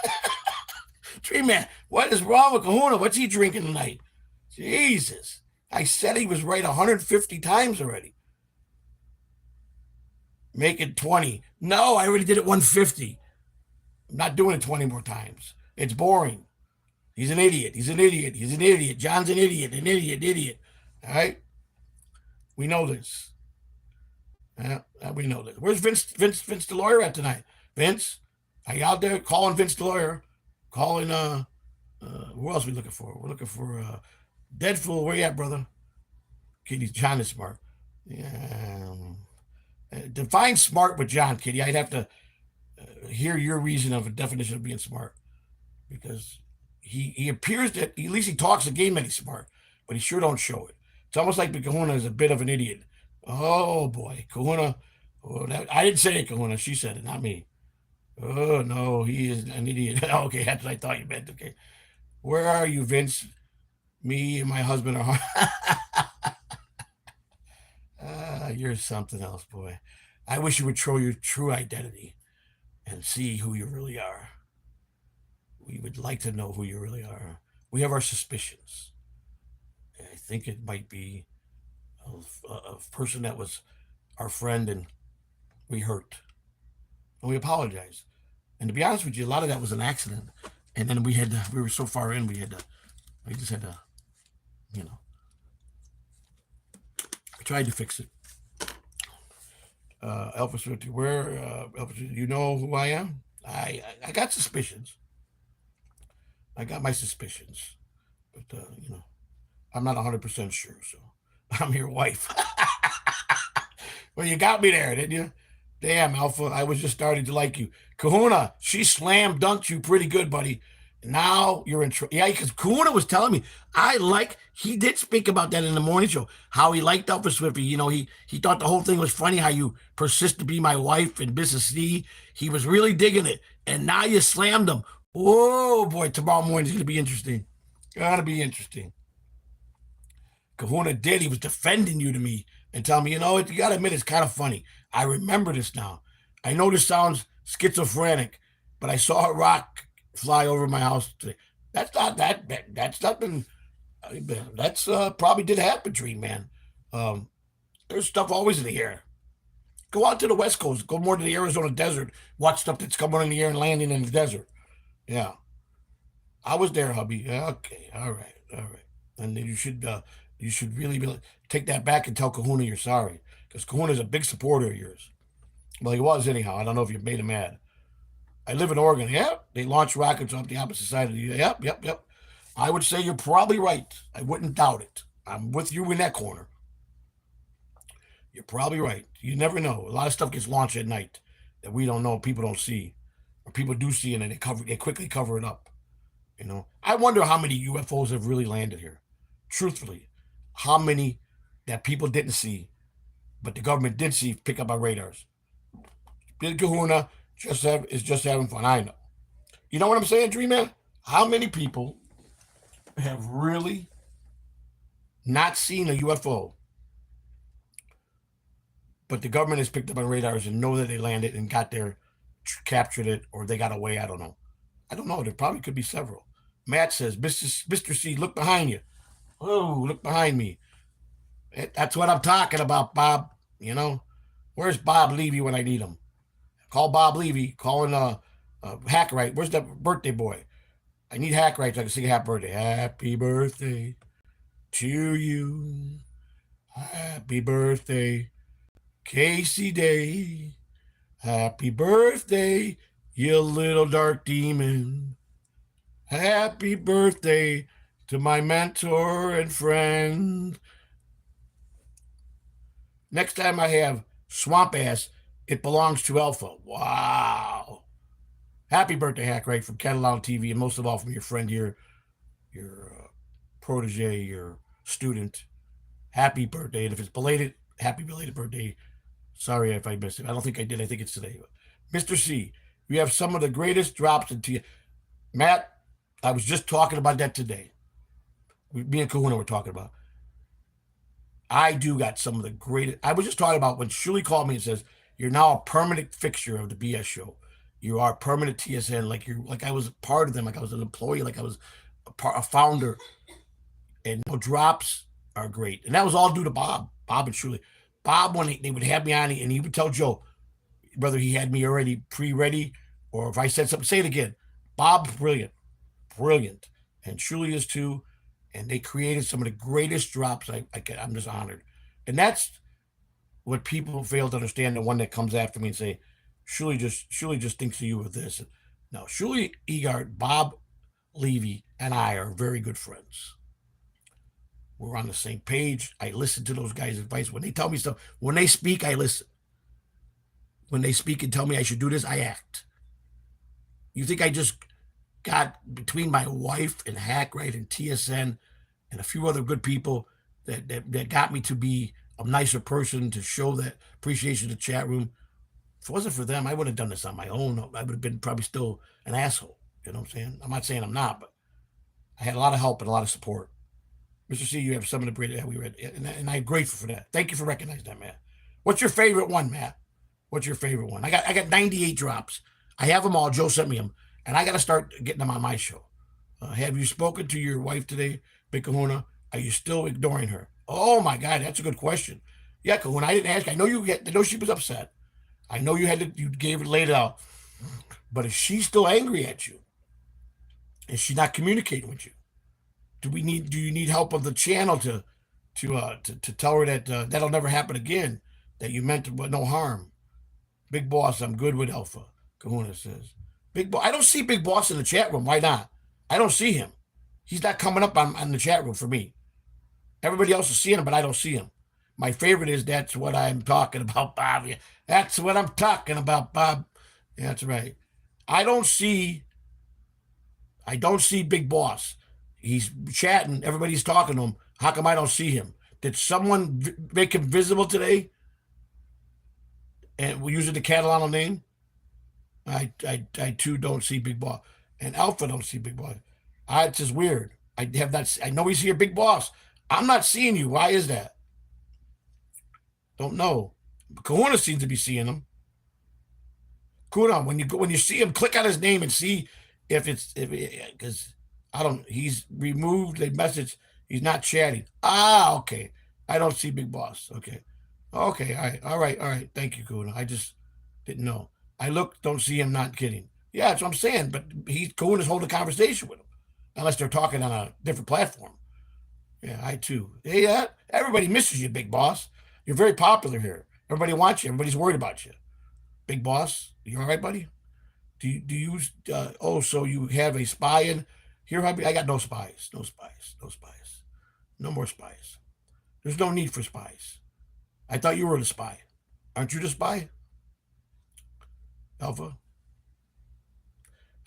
Tree Man, what is wrong with Kahuna? What's he drinking tonight? Jesus. I said he was right 150 times already. Make it 20. No, I already did it 150. I'm not doing it 20 more times. It's boring. He's an idiot. He's an idiot. He's an idiot. John's an idiot. An idiot. All right? We know this. We know this. Where's Vince the lawyer at tonight? Vince, are you out there calling Vince the lawyer? Calling, who else are we looking for? We're looking for Deadful. Where you at, brother? Kitty, John is smart. Yeah. Define smart with John, Kitty. I'd have to hear your reason of a definition of being smart. Because he appears that, at least he talks a game that he's smart, but he sure don't show it. It's almost like the Kahuna is a bit of an idiot. Oh, boy. Kahuna. Oh, I didn't say it, Kahuna. She said it, not me. Oh, no, he is an idiot. Okay, that's what I thought you meant. Okay. Where are you, Vince? Me and my husband are. You're something else, boy. I wish you would show your true identity and see who you really are. We would like to know who you really are. We have our suspicions. I think it might be a person that was our friend and we hurt. And we apologize. And to be honest with you, a lot of that was an accident. And then we were so far in, we just had to, I tried to fix it. Elvis, Elvis, you know who I am? I got suspicions. I got my suspicions, but I'm not 100% sure. So I'm your wife. Well, you got me there, didn't you? Damn, Alpha, I was just starting to like you. Kahuna, she slam dunked you pretty good, buddy. Now you're in trouble. Yeah, because Kahuna was telling me, he did speak about that in the morning show, how he liked Alpha Swiftly. He thought the whole thing was funny, how you persist to be my wife in Business C. He was really digging it. And now you slammed him. Oh boy, tomorrow morning's gonna be interesting. Gonna be interesting. Kahuna did. He was defending you to me and telling me, you know, you gotta admit it's kind of funny. I remember this now. I know this sounds schizophrenic, but I saw a rock fly over my house today. That's not that's nothing. That's probably did happen, Dream Man. Um, there's stuff always in the air. Go out to the West Coast. Go more to the Arizona desert. Watch stuff that's coming in the air and landing in the desert. Yeah, I was there, hubby. Yeah, okay, all right, all right. And then you should really take that back and tell Kahuna you're sorry, because Kahuna's a big supporter of yours. Well, he was anyhow. I don't know if you made him mad. I live in Oregon. Yep, they launch rockets off the opposite side of the. Yep, yep, yep. I would say you're probably right. I wouldn't doubt it. I'm with you in that corner. You're probably right. You never know. A lot of stuff gets launched at night that we don't know, people don't see, or people do see it and they quickly cover it up. You know, I wonder how many UFOs have really landed here. Truthfully, how many that people didn't see, but the government did see, pick up on radars. Big Kahuna is just having fun. I know. You know what I'm saying, Dream Man? How many people have really not seen a UFO, but the government has picked up on radars and know that they landed and got there, captured it, or they got away? I don't know. I don't know. There probably could be several. Matt says, Mr. C, look behind you. Oh, look behind me. That's what I'm talking about, Bob. You know, where's Bob Levy when I need him? Call Bob Levy. Calling Hackride. Where's the birthday boy? I need Hackride so I can sing happy birthday. Happy birthday to you. Happy birthday, Casey Day. Happy birthday, you little dark demon. Happy birthday to my mentor and friend. Next time I have Swamp Ass, it belongs to Alpha. Wow. Happy birthday, Hackride, from Catalano TV, and most of all from your friend here, your protege, your student. Happy birthday. And if it's belated, happy belated birthday. Sorry if I missed it. I don't think I did. I think it's today. Mr. C, you have some of the greatest drops in T. Matt, I was just talking about that today. Me and Kahuna were talking about. I do got some of the greatest. I was just talking about when Shuli called me and says, "You're now a permanent fixture of the BS show. You are a permanent TSN. Like I was a part of them. Like I was an employee. Like I was a founder." And no drops are great. And that was all due to Bob and Shuli. Bob, when they would have me on, and he would tell Joe whether he had me already pre-ready or if I said something, say it again. Bob's brilliant, brilliant, and Shuli is too. And they created some of the greatest drops. I'm just honored, and that's what people fail to understand. The one that comes after me and say, Shuli just thinks of you with this. No, Shuli Egart, Bob Levy, and I are very good friends. We're on the same page. I listen to those guys' advice. When they tell me stuff, when they speak, I listen. When they speak and tell me I should do this, I act. You think I just got between my wife and Hackride and TSN and a few other good people that got me to be a nicer person, to show that appreciation to the chat room? If it wasn't for them, I would have done this on my own. I would have been probably still an asshole. You know what I'm saying? I'm not saying I'm not, but I had a lot of help and a lot of support. Mr. C, you have some of the great that we read, and I'm grateful for that. Thank you for recognizing that, Matt. What's your favorite one, Matt? What's your favorite one? I got 98 drops. I have them all. Joe sent me them, and I got to start getting them on my show. Have you spoken to your wife today, Big Kahuna? Are you still ignoring her? Oh my God, that's a good question. Yeah, Kahuna, I didn't ask. I know I know she was upset. I know you gave it laid out. But is she still angry at you? Is she not communicating with you? Do you need help of the channel to tell her that that'll never happen again? That you meant no harm. Big Boss, I'm good with Alpha. Kahuna says, Big Boss. I don't see Big Boss in the chat room. Why not? I don't see him. He's not coming up on the chat room for me. Everybody else is seeing him, but I don't see him. My favorite is That's What I'm Talking About, Bob. Yeah, that's what I'm talking about, Bob. Yeah, that's right. I don't see Big Boss. He's chatting. Everybody's talking to him. How come I don't see him? Did someone make him visible today? And we're using the Catalano name. I too don't see Big Boss. And Alpha don't see Big Boss. It's just weird. I have not. I know he's here, Big Boss. I'm not seeing you. Why is that? Don't know. Kahuna seems to be seeing him. Kuna, when you see him, click on his name and see if it's because I don't. He's removed the message. He's not chatting. Okay. I don't see Big Boss. Okay. Okay. All right. All right. Thank you, Kuna. I just didn't know. I look, don't see him. Not kidding. Yeah, that's what I'm saying. But Kuna's holding a conversation with him, unless they're talking on a different platform. Yeah, I too. Hey, everybody misses you, Big Boss. You're very popular here. Everybody wants you. Everybody's worried about you. Big Boss, you all right, buddy? Do you so you have a spy in here, hubby? I got no spies. No spies. No spies. No more spies. There's no need for spies. I thought you were the spy. Aren't you the spy? Alpha.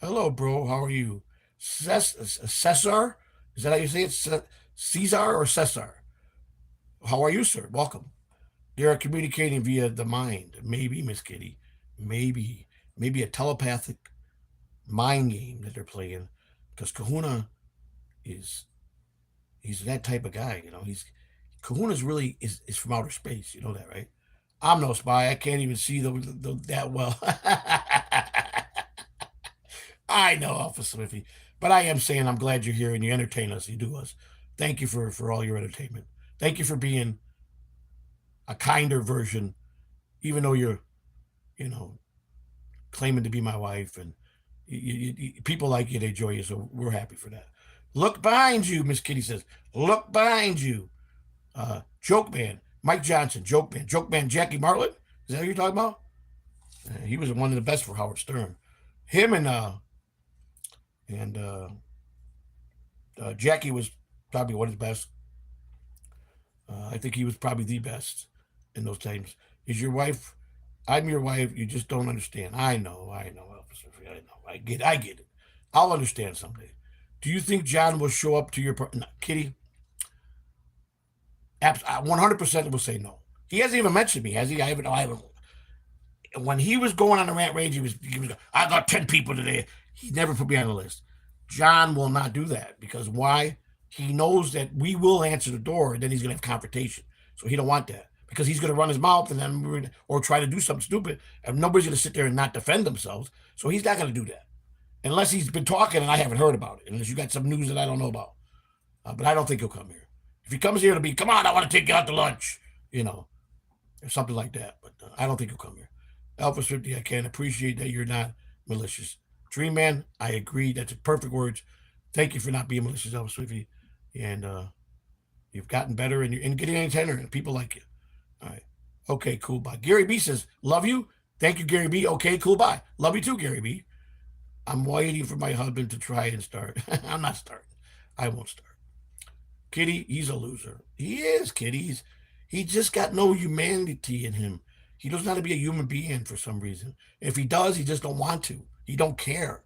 Hello, bro. How are you? Cesar? Is that how you say it? Caesar or Cesar? How are you, sir? Welcome. They are communicating via the mind. Maybe, Miss Kitty. Maybe. Maybe a telepathic mind game that they're playing. Because Kahuna he's that type of guy, Kahuna's really is from outer space. You know that, right? I'm no spy. I can't even see that well. I know, Alpha Swiffy. But I am saying I'm glad you're here and you entertain us. You do us. Thank you for all your entertainment. Thank you for being a kinder version, even though you're, claiming to be my wife, and people like you, they enjoy you, so we're happy for that. Look behind you, Miss Kitty says. Look behind you. Joke Man, Mike Johnson, Joke Man, Jackie Martlet. Is that who you're talking about? He was one of the best for Howard Stern. Him and Jackie was probably one of the best. I think he was probably the best in those times. Is your wife? I'm your wife. You just don't understand. I know, Officer. I know. I get it. I'll understand someday. Do you think John will show up to your no, Kitty? 100% will say no. He hasn't even mentioned me, has he? I haven't. When he was going on the rant range, he was. I got 10 people today. He never put me on the list. John will not do that because why? He knows that we will answer the door and then he's going to have confrontation. So he don't want that because he's going to run his mouth and then or try to do something stupid and nobody's going to sit there and not defend themselves. So he's not going to do that unless he's been talking and I haven't heard about it. Unless you got some news that I don't know about. But I don't think he'll come here. If he comes here to be, come on, I want to take you out to lunch, or something like that. But I don't think he'll come here. Alpha 50, I can appreciate that you're not malicious. Dream Man, I agree. That's perfect words. Thank you for not being malicious, Alpha Swiffy. And you've gotten better and you're getting entertainer and people like you. All right. Okay, cool. Bye. Gary B says, love you. Thank you, Gary B. Okay, cool. Bye. Love you too, Gary B. I'm waiting for my husband to try and start. I'm not starting. I won't start. Kitty, he's a loser. He is, Kitty. He just got no humanity in him. He doesn't know how to be a human being for some reason. If he does, he just don't want to. He don't care.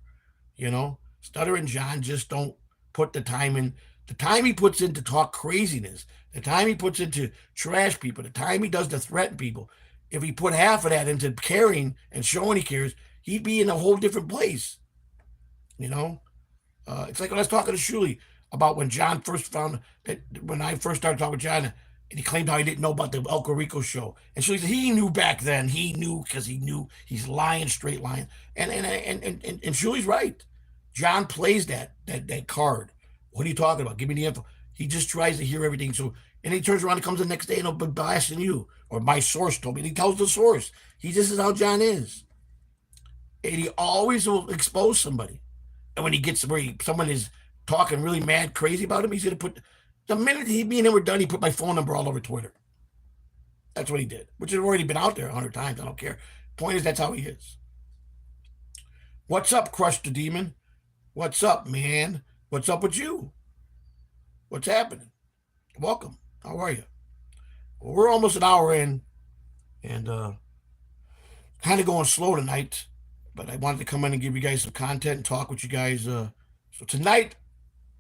Stutter and John just don't put the time in. The time he puts in to talk craziness, the time he puts into trash people, the time he does to threaten people, if he put half of that into caring and showing he cares, he'd be in a whole different place. It's like when I was talking to Shuli about when John first found that when I first started talking with John, and he claimed how he didn't know about the El Rico show. And Shuli said he knew back then. He knew because he knew he's lying, straight lying. And Shuli's right. John plays that card. What are you talking about? Give me the info. He just tries to hear everything. So, and he turns around and comes the next day and he'll be blasting you. Or my source told me. And he tells the source. This is how John is. And he always will expose somebody. And when he gets where someone is talking really mad, crazy about him, he's going to put, the minute me and him were done, he put my phone number all over Twitter. That's what he did, which has already been out there 100 times. I don't care. Point is, that's how he is. What's up, Crush the Demon? What's up, man? What's up with you? What's happening? Welcome. How are you? Well, we're almost an hour in and kind of going slow tonight, but I wanted to come in and give you guys some content and talk with you guys. So tonight,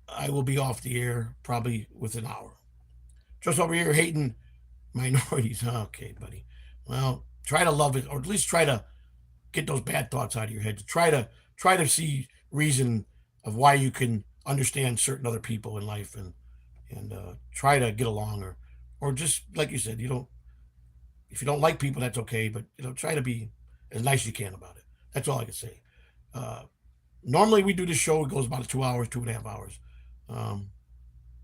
I will be off the air probably within an hour. Just over here hating minorities. Okay, buddy. Well, try to love it, or at least try to get those bad thoughts out of your head. Try to see reason of why you can understand certain other people in life and try to get along, or just like you said, you don't, if you don't like people, that's okay, but try to be as nice as you can about it. That's all I can say. Uh, Normally we do this show. It goes about 2 hours, 2.5 hours. Um,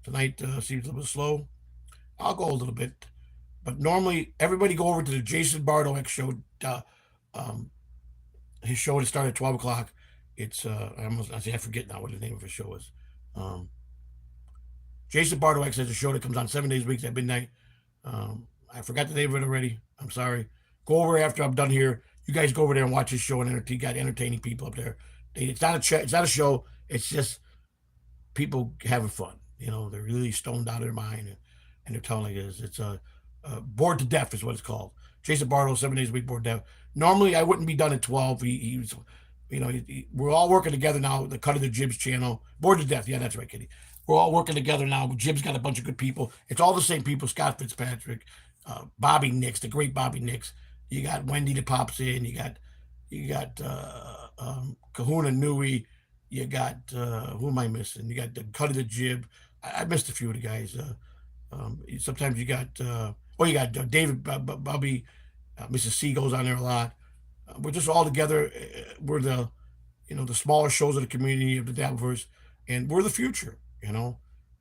Tonight seems a little bit slow. I'll go a little bit, but normally everybody go over to the Jason Bardo X show. Um, his show that started at 12 o'clock. It's I forget now what the name of his show is. Um, Jason Bardo X has a show that comes on 7 days a week at midnight. I forgot the name of it already. I'm sorry. Go over after I'm done here. You guys go over there and watch his show and got entertaining people up there. It's not it's not a show. It's just people having fun. They're really stoned out of their mind, and they're telling it is. It's Bored to Death is what it's called. Jason Bartle, 7 days a week, Bored to Death. Normally, I wouldn't be done at 12. He was, we're all working together now. The Cut of the Jibs channel, Bored to Death. Yeah, that's right, Kitty. We're all working together now. Jib's got a bunch of good people. It's all the same people. Scott Fitzpatrick, Bobby Nix, the great Bobby Nix. You got Wendy that pops in. You got Kahuna Nui. You got who am I missing? You got the Cut of the Jib. I missed a few of the guys. Sometimes you got you got David Bobby, Mrs. C goes on there a lot. We're just all together. We're the smaller shows of the community of the Dabbleverse, and we're the future.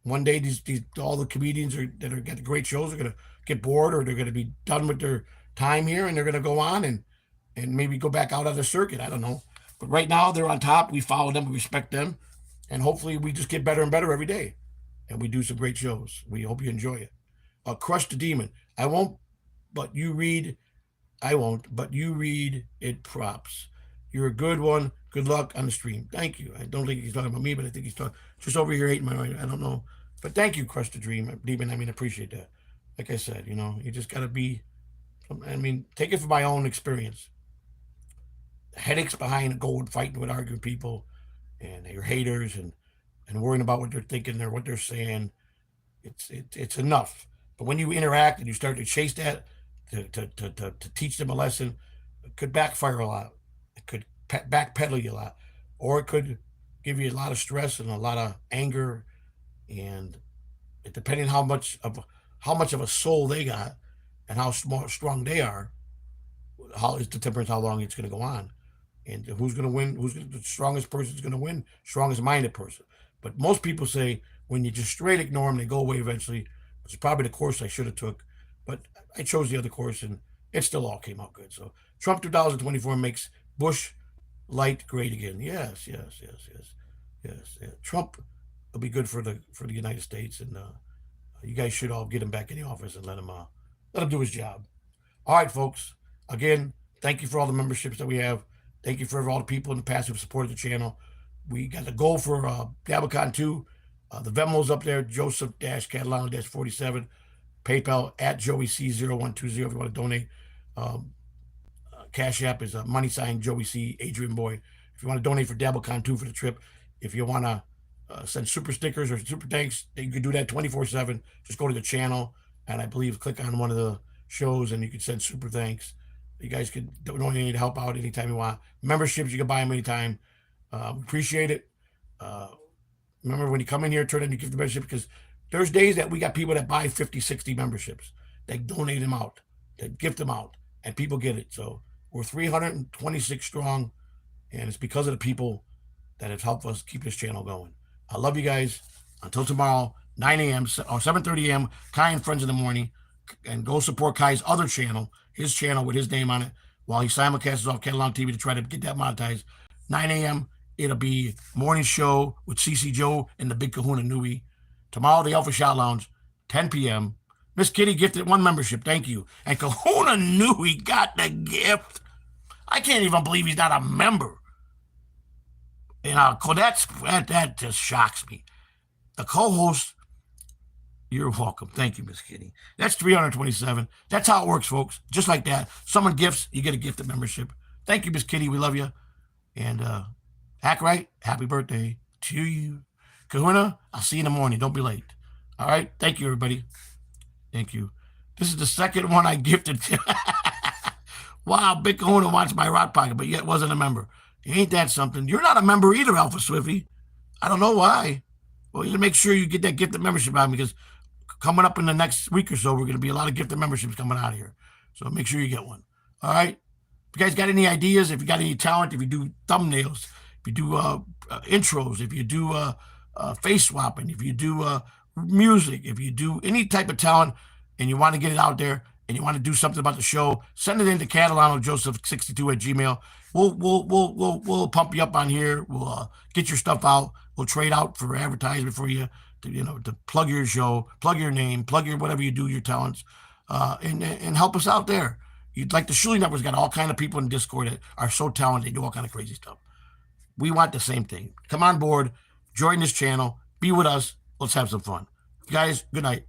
One day these all the comedians that are got the great shows are gonna get bored, or they're gonna be done with their time here, and they're gonna go on and maybe go back out on the circuit. I don't know, but right now they're on top. We follow them, we respect them, and hopefully we just get better and better every day, and we do some great shows. We hope you enjoy it. Crush the Demon. I won't, but you read. I won't, but you read it. Props. You're a good one. Good luck on the stream. Thank you. I don't think he's talking about me, but I think he's talking just over here hating my. I don't know, but thank you, Crush the Demon. I mean, appreciate that. Like I said, you just gotta be. I mean, take it from my own experience. Headaches behind going fighting with arguing people, and your haters, and worrying about what they're thinking or what they're saying. It's enough. But when you interact and you start to chase that to teach them a lesson, it could backfire a lot. It could backpedal you a lot, or it could give you a lot of stress and a lot of anger, and depending how much of a soul they got and how strong they are, how is determines how long it's going to go on, and who's going to win. The strongest person is going to win. Strongest minded person. But most people say when you just straight ignore them, they go away eventually. It's probably the course I should have took, but I chose the other course, and it still all came out good. So Trump 2024 makes Bush light great again. Yes. Trump will be good for the United States, and you guys should all get him back in the office and let him do his job. All right, folks. Again, thank you for all the memberships that we have. Thank you for all the people in the past who've supported the channel. We got the goal for Dabblecon 2. The Venmo's up there, Joseph-Catalano-47. PayPal at JoeyC0120 if you want to donate. Cash App is money sign Joey C, Adrian Boy. If you want to donate for Dabblecon 2 for the trip, if you want to send super stickers or super thanks, you can do that 24/7. Just go to the channel and I believe click on one of the shows and you can send super thanks. You guys can donate to help out anytime you want. Memberships, you can buy them anytime. Appreciate it. Remember, when you come in here, turn in your gift membership, because there's days that we got people that buy 50, 60 memberships. They donate them out. They gift them out, and people get it. So we're 326 strong, and it's because of the people that have helped us keep this channel going. I love you guys. Until tomorrow, 9 a.m. or 7:30 a.m., Kai and Friends in the Morning. And go support Kai's other channel, his channel with his name on it, while he simulcasts off Catalano TV to try to get that monetized. 9 a.m., it'll be morning show with CC Joe and the Big Kahuna Nui. Tomorrow, the Alpha Shot Lounge, 10 p.m. Miss Kitty gifted 1 membership. Thank you. And Kahuna Nui got the gift. I can't even believe he's not a member. That just shocks me. The co-host, you're welcome. Thank you, Miss Kitty. That's 327. That's how it works, folks. Just like that. Someone gifts, you get a gifted membership. Thank you, Miss Kitty. We love you. And Hackride, happy birthday to you. Kahuna, I'll see you in the morning. Don't be late. All right? Thank you, everybody. Thank you. This is the second one I gifted. Wow, Big Kahuna wants my Rot Pocket, but yet wasn't a member. Ain't that something? You're not a member either, Alpha Swiffy. I don't know why. Well, you make sure you get that gifted membership on, because coming up in the next week or so, we're going to be a lot of gifted memberships coming out of here. So make sure you get one. All right. If you guys got any ideas, if you got any talent, if you do thumbnails, if you do intros, if you do face swapping, if you do music, if you do any type of talent and you want to get it out there and you want to do something about the show, send it in to CatalanoJoseph62 at Gmail. We'll pump you up on here. We'll get your stuff out. We'll trade out for advertisement for you to plug your show, plug your name, plug your whatever you do, your talents, and help us out there. You'd like the Shuli Network's got all kind of people in Discord that are so talented, they do all kind of crazy stuff. We want the same thing. Come on board, join this channel, be with us. Let's have some fun. Guys, good night.